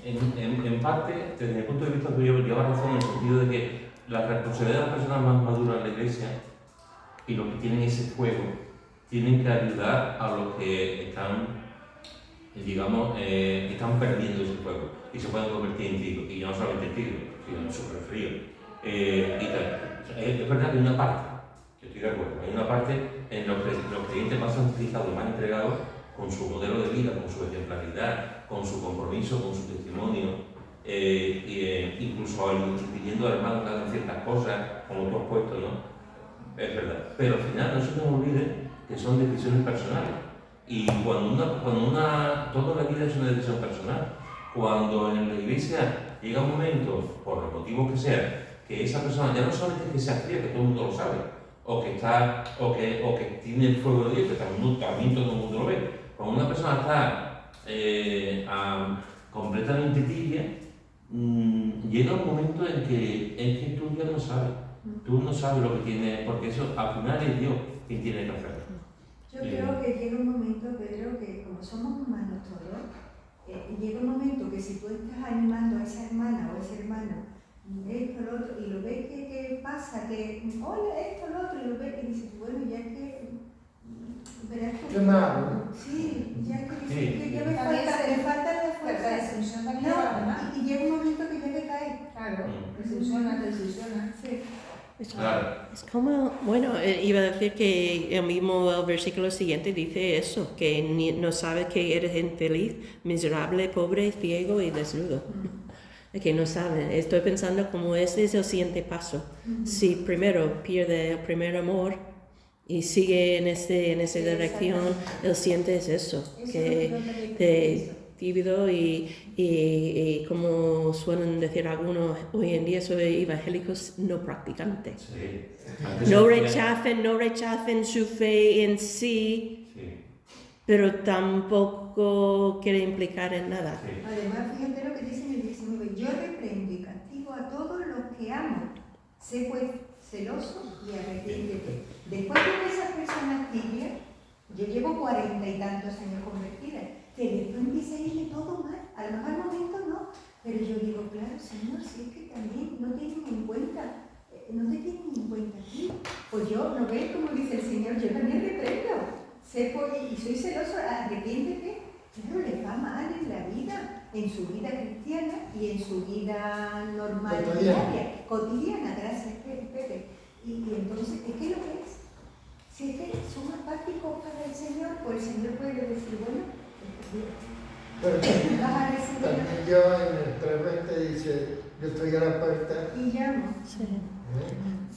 en parte, desde el punto de vista tuyo, lleva razón en el sentido de que la responsabilidad de las personas más maduras en la iglesia y los que tienen ese fuego tienen que ayudar a los que están, digamos, están perdiendo ese fuego y se pueden convertir en tigres, y no solamente en tigres, sino en súper fríos. Y tal. Es verdad que hay una parte, yo estoy de acuerdo, hay una parte en los que los creyentes más santificados, más entregados, con su modelo de vida, con su ejemplaridad, con su compromiso, con su testimonio, incluso pidiendo a hermanos que hagan ciertas cosas, como tú has puesto, ¿no? Es verdad. Pero al final no se nos olvide que son decisiones personales. Y cuando toda la vida es una decisión personal. Cuando en la iglesia llega un momento, por los motivos que sea, que esa persona ya no solamente que sea fría, que todo el mundo lo sabe, o que tiene el fuego de Dios, que también todo el mundo lo ve. Cuando una persona está completamente tibia, llega un momento en que tú ya no sabes. Tú no sabes lo que tiene, porque eso al final es Dios quien tiene que hacerlo. Yo creo que llega un momento, Pedro, que como somos humanos todos, llega un momento que si tú estás animando a esa hermana o a ese hermano, esto, lo otro, y lo ves que pasa, que hola, esto, lo otro, y lo ves y dices, bueno, ya que. Verás que. Qué malo, Sí, ya que dices Sí. que ya me falta la fuerza. desilusión también No, de la mamá. y llega un momento que ya te cae. Claro, desilusiona, te desilusiona. Sí. Claro. Es como, bueno, iba a decir que el mismo versículo siguiente dice eso, que no sabes que eres infeliz, miserable, pobre, ciego y desnudo. Que no saben. Estoy pensando como ese es el siguiente paso. Si primero pierde el primer amor y sigue en esa dirección, el siguiente es eso, que tímido y como suelen decir algunos hoy en día, soy evangélicos no practicantes. Sí. No rechacen su fe en sí, Sí. pero tampoco quiere implicar en nada. Sí. Además, fíjate lo que dice en el 19, yo reprendo y castigo a todos los que amo. Sé pues celoso y arrepiéntete. Después de esas personas tibias, yo llevo 40 y tantos años convertida, que después empieza a irle todo mal. A lo mejor al momento no, pero yo digo, claro, Señor, si es que también no tienen en cuenta, no te tienen en cuenta a ti. Pues yo, ¿no ves como dice el Señor? Yo también reprendo. Sé y soy celoso, arrepiéntete. Claro, les va mal en la vida, en su vida cristiana y en su vida normal, cotidiana, gracias, Pepe. Y entonces, ¿qué es lo que es? Si es que son apáticos para el Señor, pues el Señor puede decir, bueno, pero vas a recibir también yo en el 3:20 dice, yo estoy a la puerta. y llamo. Sí.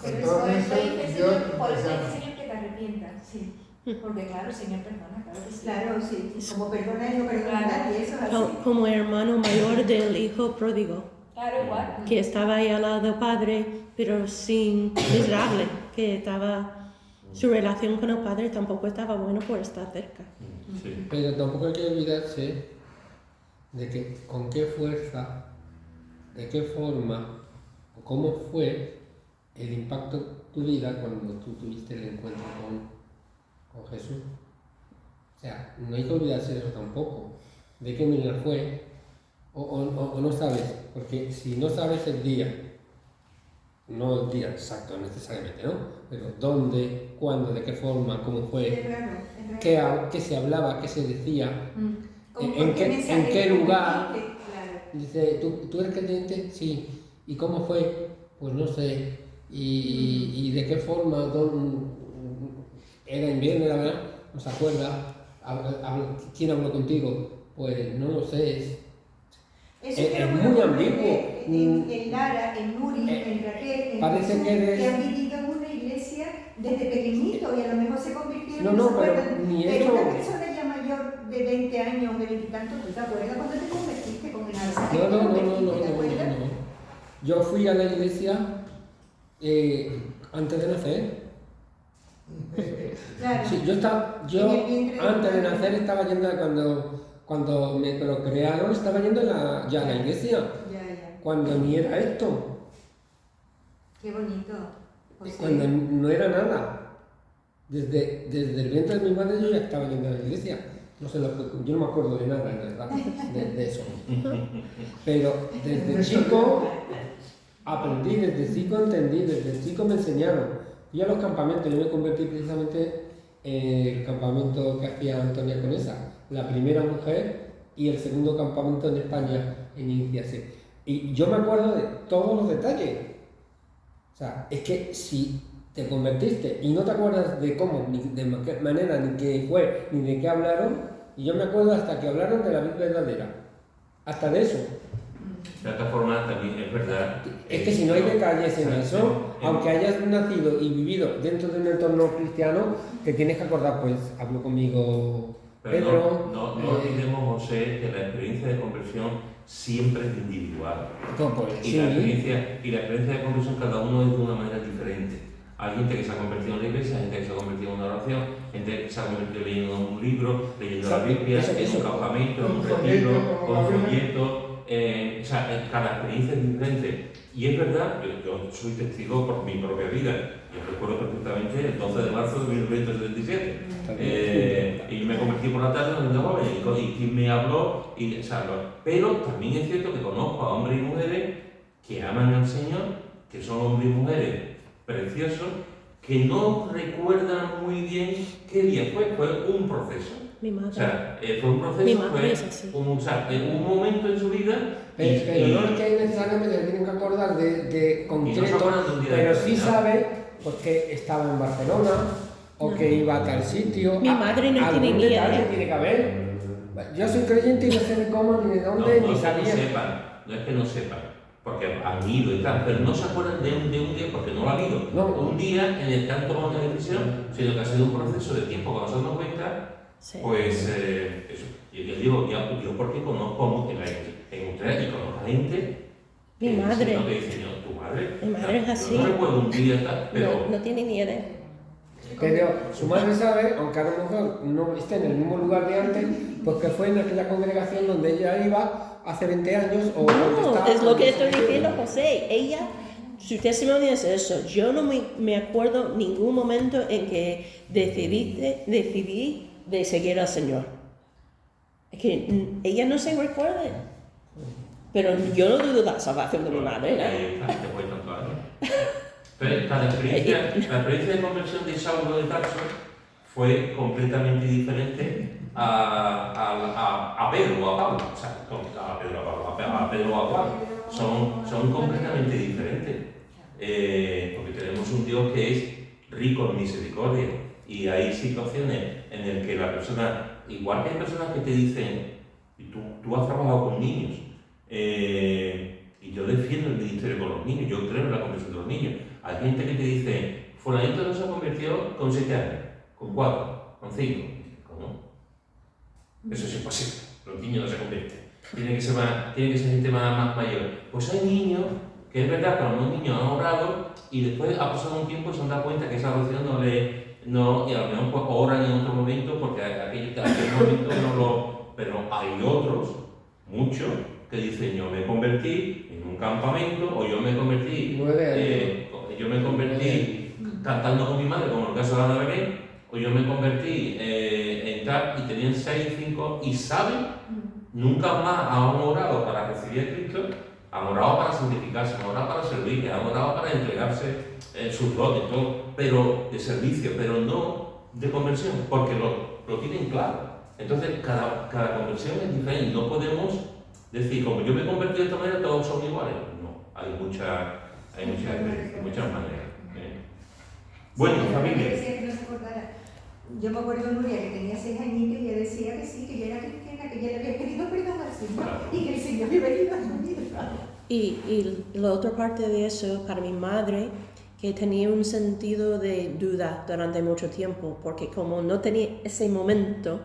Con Pero todo por eso, eso dice el yo Señor, por eso dice el empezamos. Señor que te arrepientas. Sí, Porque claro, el Señor perdona, claro que sí. claro, sí. Como perdona y no perdona a Claro. nadie, eso es así. Como hermano mayor del hijo pródigo, Claro, igual. que estaba ahí al lado del padre, pero sin miserable, que estaba, su relación con el padre tampoco estaba bueno por estar cerca. Sí. Pero tampoco hay que olvidarse de que con qué fuerza, de qué forma, o cómo fue el impacto en tu vida cuando tú tuviste el encuentro con Jesús. O sea, no hay que olvidarse de eso tampoco, de qué manera fue, o no sabes, porque si no sabes el día, no el día exacto necesariamente, ¿no? Pero dónde, cuándo, de qué forma, cómo Es fue, raro, es raro. qué se hablaba, qué se decía, ¿Con en qué qué mensaje lugar? convertiste? Claro. dice, ¿tú eres creyente? Sí. ¿Y cómo fue? Pues no sé. ¿Y de qué forma? ¿Era invierno, la verdad? ¿No se acuerda? ¿Quién habló contigo? Pues no lo sé. Eso Es creo que muy lo ambiguo. En Lara, en Nuri, en Raquel, en parece Jesús, que eres- que han vivido en una iglesia desde pequeñito y a lo mejor se convirtieron No, en no, se pero acuerdan. ni Pero eso. una persona ya mayor de 20 años, de 20 y tantos, ¿tú te acuerdas cuando te convertiste con el mensaje? No. ¿Te acuerdas? Yo fui a la iglesia antes de nacer. Claro. Sí, yo En el vientre de antes de tu madre. nacer estaba yendo cuando me procrearon, estaba yendo ya a la iglesia. Ya. Cuando ni era esto, Qué bonito. José. cuando no era nada. Desde el vientre de mi madre yo ya estaba yendo a la iglesia. No sé, yo no me acuerdo de nada, en verdad, de eso. Pero desde chico aprendí, desde chico entendí, desde chico me enseñaron. Yo a los campamentos, yo me convertí precisamente en el campamento que hacía Antonia Conesa, la primera mujer y el segundo campamento en España en Iniciación. Y yo me acuerdo de todos los detalles. O sea, es que si te convertiste y no te acuerdas de cómo, ni de qué manera, ni qué fue, ni de qué hablaron, y yo me acuerdo hasta que hablaron de la vida verdadera. Hasta de eso. De otra forma, también es verdad. Es que si no hay detalles en eso, aunque hayas nacido y vivido dentro de un entorno cristiano, te tienes que acordar, pues, habló conmigo Pero Pedro. no olvidemos, José, que la experiencia de conversión siempre es individual. Pues, Y la experiencia de conversión cada uno es de una manera diferente. Hay gente que se ha convertido en la iglesia, gente que se ha convertido en una oración, gente que se ha convertido leyendo un libro, leyendo la Biblia, en un campamento, en un retiro, con un folleto. o sea, cada experiencia es diferente. Y es verdad, yo soy testigo por mi propia vida. Yo recuerdo perfectamente el 12 de marzo de 1977. Y me convertí por la tarde en joven y quien me habló. O sea, pero también es cierto que conozco a hombres y mujeres que aman al Señor, que son hombres y mujeres preciosos, que no recuerdan muy bien qué día fue un proceso. Mi O madre. sea, fue un proceso, Mi madre es así. un momento en su vida. Pero no es que necesariamente se tienen que acordar de y no se concreto, acuerdan de un día pero sí determinado. sabe pues, que estaba en Barcelona o No. que iba a tal sitio. Mi madre no Algún tiene ni detalle idea. tiene que haber. Yo soy creyente y no sé ni cómo, ni de dónde, No ni es que sabía. no sepan, no es que no sepan, porque han ido y tal, pero no se acuerdan de un día porque no lo ha habido. No. Un día en el que han tomado una decisión, sino que ha sido un proceso de tiempo. Cuando se dan cuenta, Sí. pues eso. Y yo digo, yo porque conozco en ustedes y conozco a gente Mi que madre. dice, no, que dice, no, tu madre. Mi madre es así. Yo no recuerdo un día tal, pero. No tiene ni idea. Pero su madre sabe, aunque a lo mejor no esté en el mismo lugar de antes, porque fue en aquella congregación donde ella iba hace 20 años o donde No, estaba. es lo que estoy diciendo, José. Ella, su testimonio es eso. Yo no me acuerdo ningún momento en que decidí de seguir al Señor. Es que ella no se recuerda. Pero yo no dudo de la salvación de mi madre, ¿no? Ahí está, después de tantos años. Pero la experiencia de conversión de Saulo de Tarso fue completamente diferente a Pedro o a Pablo. O sea, a Pedro o a Pablo. Son completamente diferentes. Porque tenemos un Dios que es rico en misericordia. Y hay situaciones en las que la persona, igual que hay personas que te dicen, tú has trabajado con niños, y yo defiendo el ministerio con los niños, yo creo en la conversión de los niños. Hay gente que te dice, fulanito no se convirtió con 7 años, con 4, con 5. ¿Cómo? Eso es imposible, los niños no se convierten. Tiene que ser gente más mayor. Pues hay niños, que es verdad que los niños han orado y después ha pasado un tiempo y se han dado cuenta que esa oración y a lo mejor pues, oran en otro momento porque aquel momento no lo... Pero hay otros, muchos, que dicen yo me convertí en un campamento o yo me convertí cantando con mi madre, como en el caso de Ana Belén, o yo me convertí en tal y tenían 6, 5 y saben, nunca más han orado para recibir a Cristo, han orado para santificarse, han orado para servir, han orado para entregarse sus dones, todo, pero de servicio, pero no de conversión, porque lo tienen claro. Entonces cada conversión es diferente, no podemos decir, como yo me he convertido de esta manera, todos son iguales. No, hay muchas maneras. Bueno, Sí, familia. decía que no se acordara. Yo me acuerdo de Nuria, que tenía 6 añitos, y ella decía que sí, que ella era cristiana, que ella le había pedido perdón al Señor, y que el Señor había venido a su vida. Y la otra parte de eso, para mi madre, que tenía un sentido de duda durante mucho tiempo, porque como no tenía ese momento,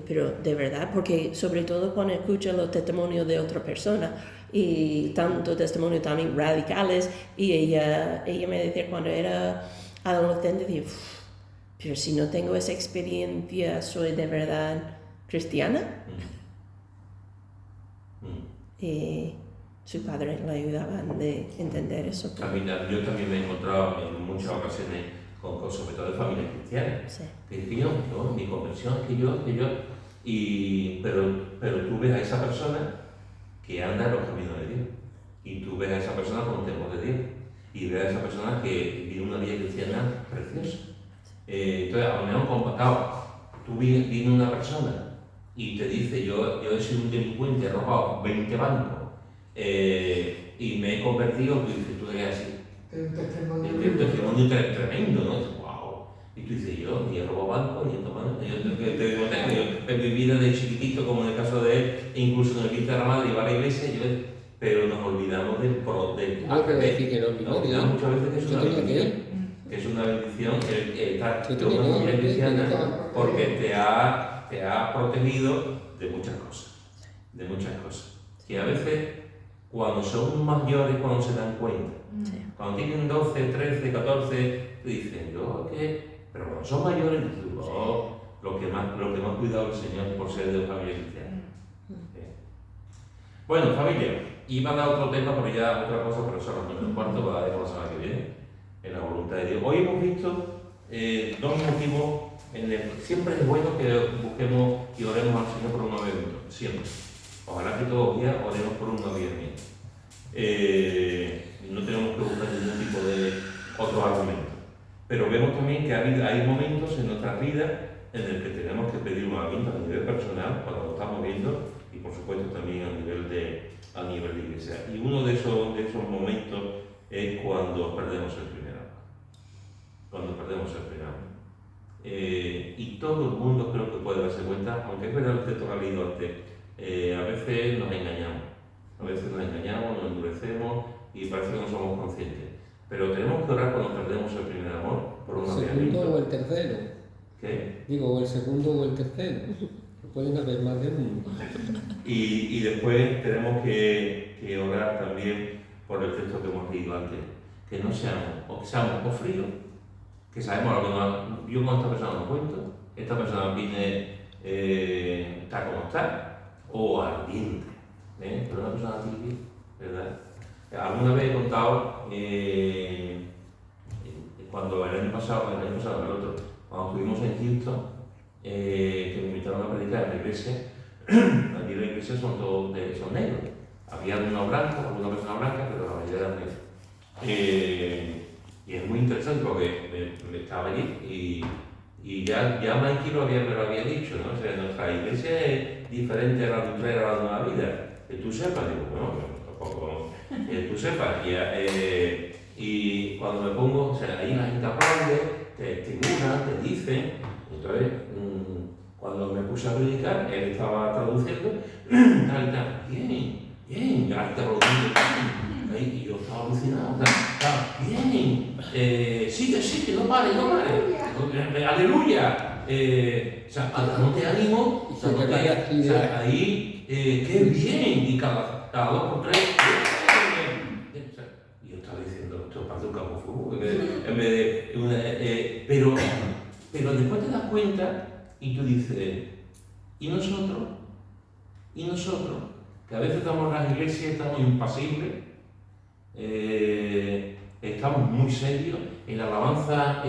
pero de verdad, porque sobre todo cuando escucho los testimonios de otra persona y tantos testimonios también radicales, y ella me decía cuando era adolescente, decía, pero si no tengo esa experiencia, ¿soy de verdad cristiana? Y su padre le ayudaban a entender eso. Yo también me he encontrado en muchas ocasiones con sobre todo de familias cristianas. Sí. Que dicen, yo, mi conversión, pero tú ves a esa persona que anda en los caminos de Dios, y tú ves a esa persona con temor de Dios, y ves a esa persona que vive una vida cristiana preciosa. Entonces, a lo mejor compactado, tú viene una persona y te dice, yo he sido un delincuente, he robado 20 bancos, y me he convertido, tú eres así. Un testimonio. Es un testimonio tremendo, ¿no? ¡Wow! Y tú dices, yo ni he robado banco, ni he tomado. Yo en mi vida de chiquitito, como en el caso de él, e incluso en el quinto de la madre, iba a la iglesia, pero nos olvidamos del decir que no, nos olvidamos muchas veces que es una bendición. Que es una bendición estar en una familia cristiana porque te ha protegido de muchas cosas. De muchas cosas. Y a veces, cuando son mayores, cuando se dan cuenta. Sí. Cuando tienen 12, 13, 14, te dicen, yo qué. Pero cuando son mayores, tú, lo que más cuidado el Señor por ser de familia cristiana. Bueno, familia, iba a dar otro tema, pero ya otra cosa, pero eso a las 9:15 para dejar la semana que viene, en la voluntad de Dios. Hoy hemos visto dos motivos siempre es bueno que busquemos y oremos al Señor por un avivamiento, siempre. Ojalá que todos los días oremos por un avivamiento. No tenemos que buscar ningún tipo de otro argumento. Pero vemos también que hay momentos en nuestras vidas en el que tenemos que pedir un avivamiento a nivel personal, cuando lo estamos viendo, y por supuesto también a nivel de iglesia. Y uno de esos momentos es cuando perdemos el primer amor. Cuando perdemos el primer amor. Y todo el mundo creo que puede darse cuenta, aunque es verdad el texto que ha leído antes, a veces nos engañamos. A veces nos engañamos, nos endurecemos y parece que no somos conscientes. Pero tenemos que orar cuando perdemos el primer amor por un ¿El avivamiento. segundo o el tercero? ¿Qué? Digo, o el segundo o el tercero. Pueden haber más de uno. Y después tenemos que orar también por el texto que hemos leído antes. Que no seamos fríos, que sabemos lo que yo con esta persona no cuento, esta persona viene, está como está, o ardiente, pero una persona tibia, ¿verdad? Alguna vez he contado, cuando el año pasado, el otro, cuando estuvimos en Houston, que me invitaron a predicar en la iglesia, allí la iglesia son negros. Había alguna persona blanca, pero la mayoría eran negros. Y es muy interesante porque me estaba allí y ya Mikey me lo había dicho, ¿no? O sea, nuestra iglesia es diferente a la de ustedes, a la nueva vida. Que tú sepas, digo, bueno, tampoco, que tú sepas. Y cuando me pongo, o sea, ahí la gente aplaude, te estimulan, te dicen. Entonces, cuando me puse a predicar, él estaba traduciendo, tal, bien, ya está traduciendo. Y yo estaba alucinado, bien, sigue, no pare, aleluya, o sea, dándote ánimo, ahí, qué bien, y cada 2 por 3, y yo estaba diciendo, esto parece un campo de fútbol, en vez de pero después te das cuenta y tú dices, ¿y nosotros? Que a veces estamos en las iglesias, estamos impasibles, estamos muy serios, en la alabanza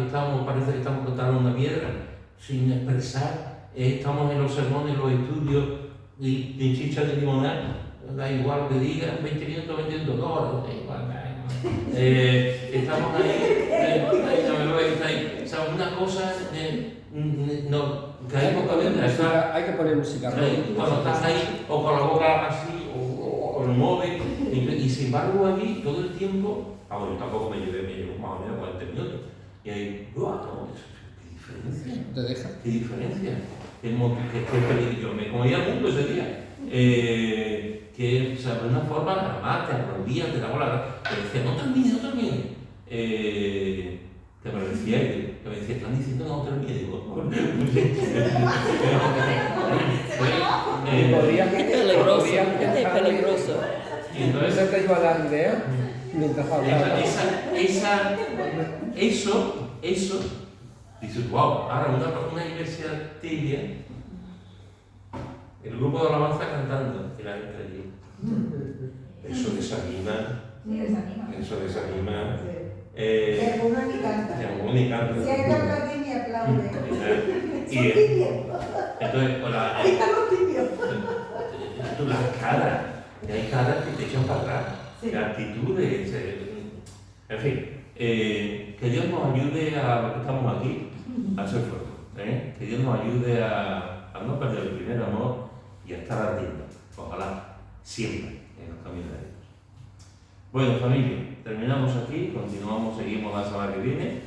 parece que estamos contando una piedra, sin expresar, estamos en los sermones, en los estudios, de chicha de limonada, da igual lo que digan, 20 minutos vendiendo dólares, da igual. Estamos ahí, o sea, una cosa, Hay que poner música. Cuando estás ahí, o con la boca así, o el móvil, y sin embargo allí todo el tiempo, yo tampoco me llevo más o menos 40 minutos, y ahí, ¿qué diferencia? ¿Qué diferencia? Yo me comía el mundo ese día. Que, o sea, de una forma dramática, te aplaudían, te daban te decían, no termine. Que me decía, están diciendo no termine, digo, Es peligroso. Y entonces ¿Eso te iba a dar idea? Mientras hablaba. Eso, dices, wow, ahora una iglesia tibia, el grupo de alabanza cantando y la gente allí. Eso desanima. Eso desanima. Uno ni canta. Ni canta. Si hay que aplaudir, ni aplaude. Y entonces, Ahí están los tibios. las caras, y hay caras que te echan para atrás, Sí. actitudes, en fin, que Dios nos ayude a los que estamos aquí a ser fuertes, que Dios nos ayude a no perder el primer amor y a estar ardiendo, ojalá, siempre en los caminos de Dios. Bueno, familia, terminamos aquí, seguimos la semana que viene.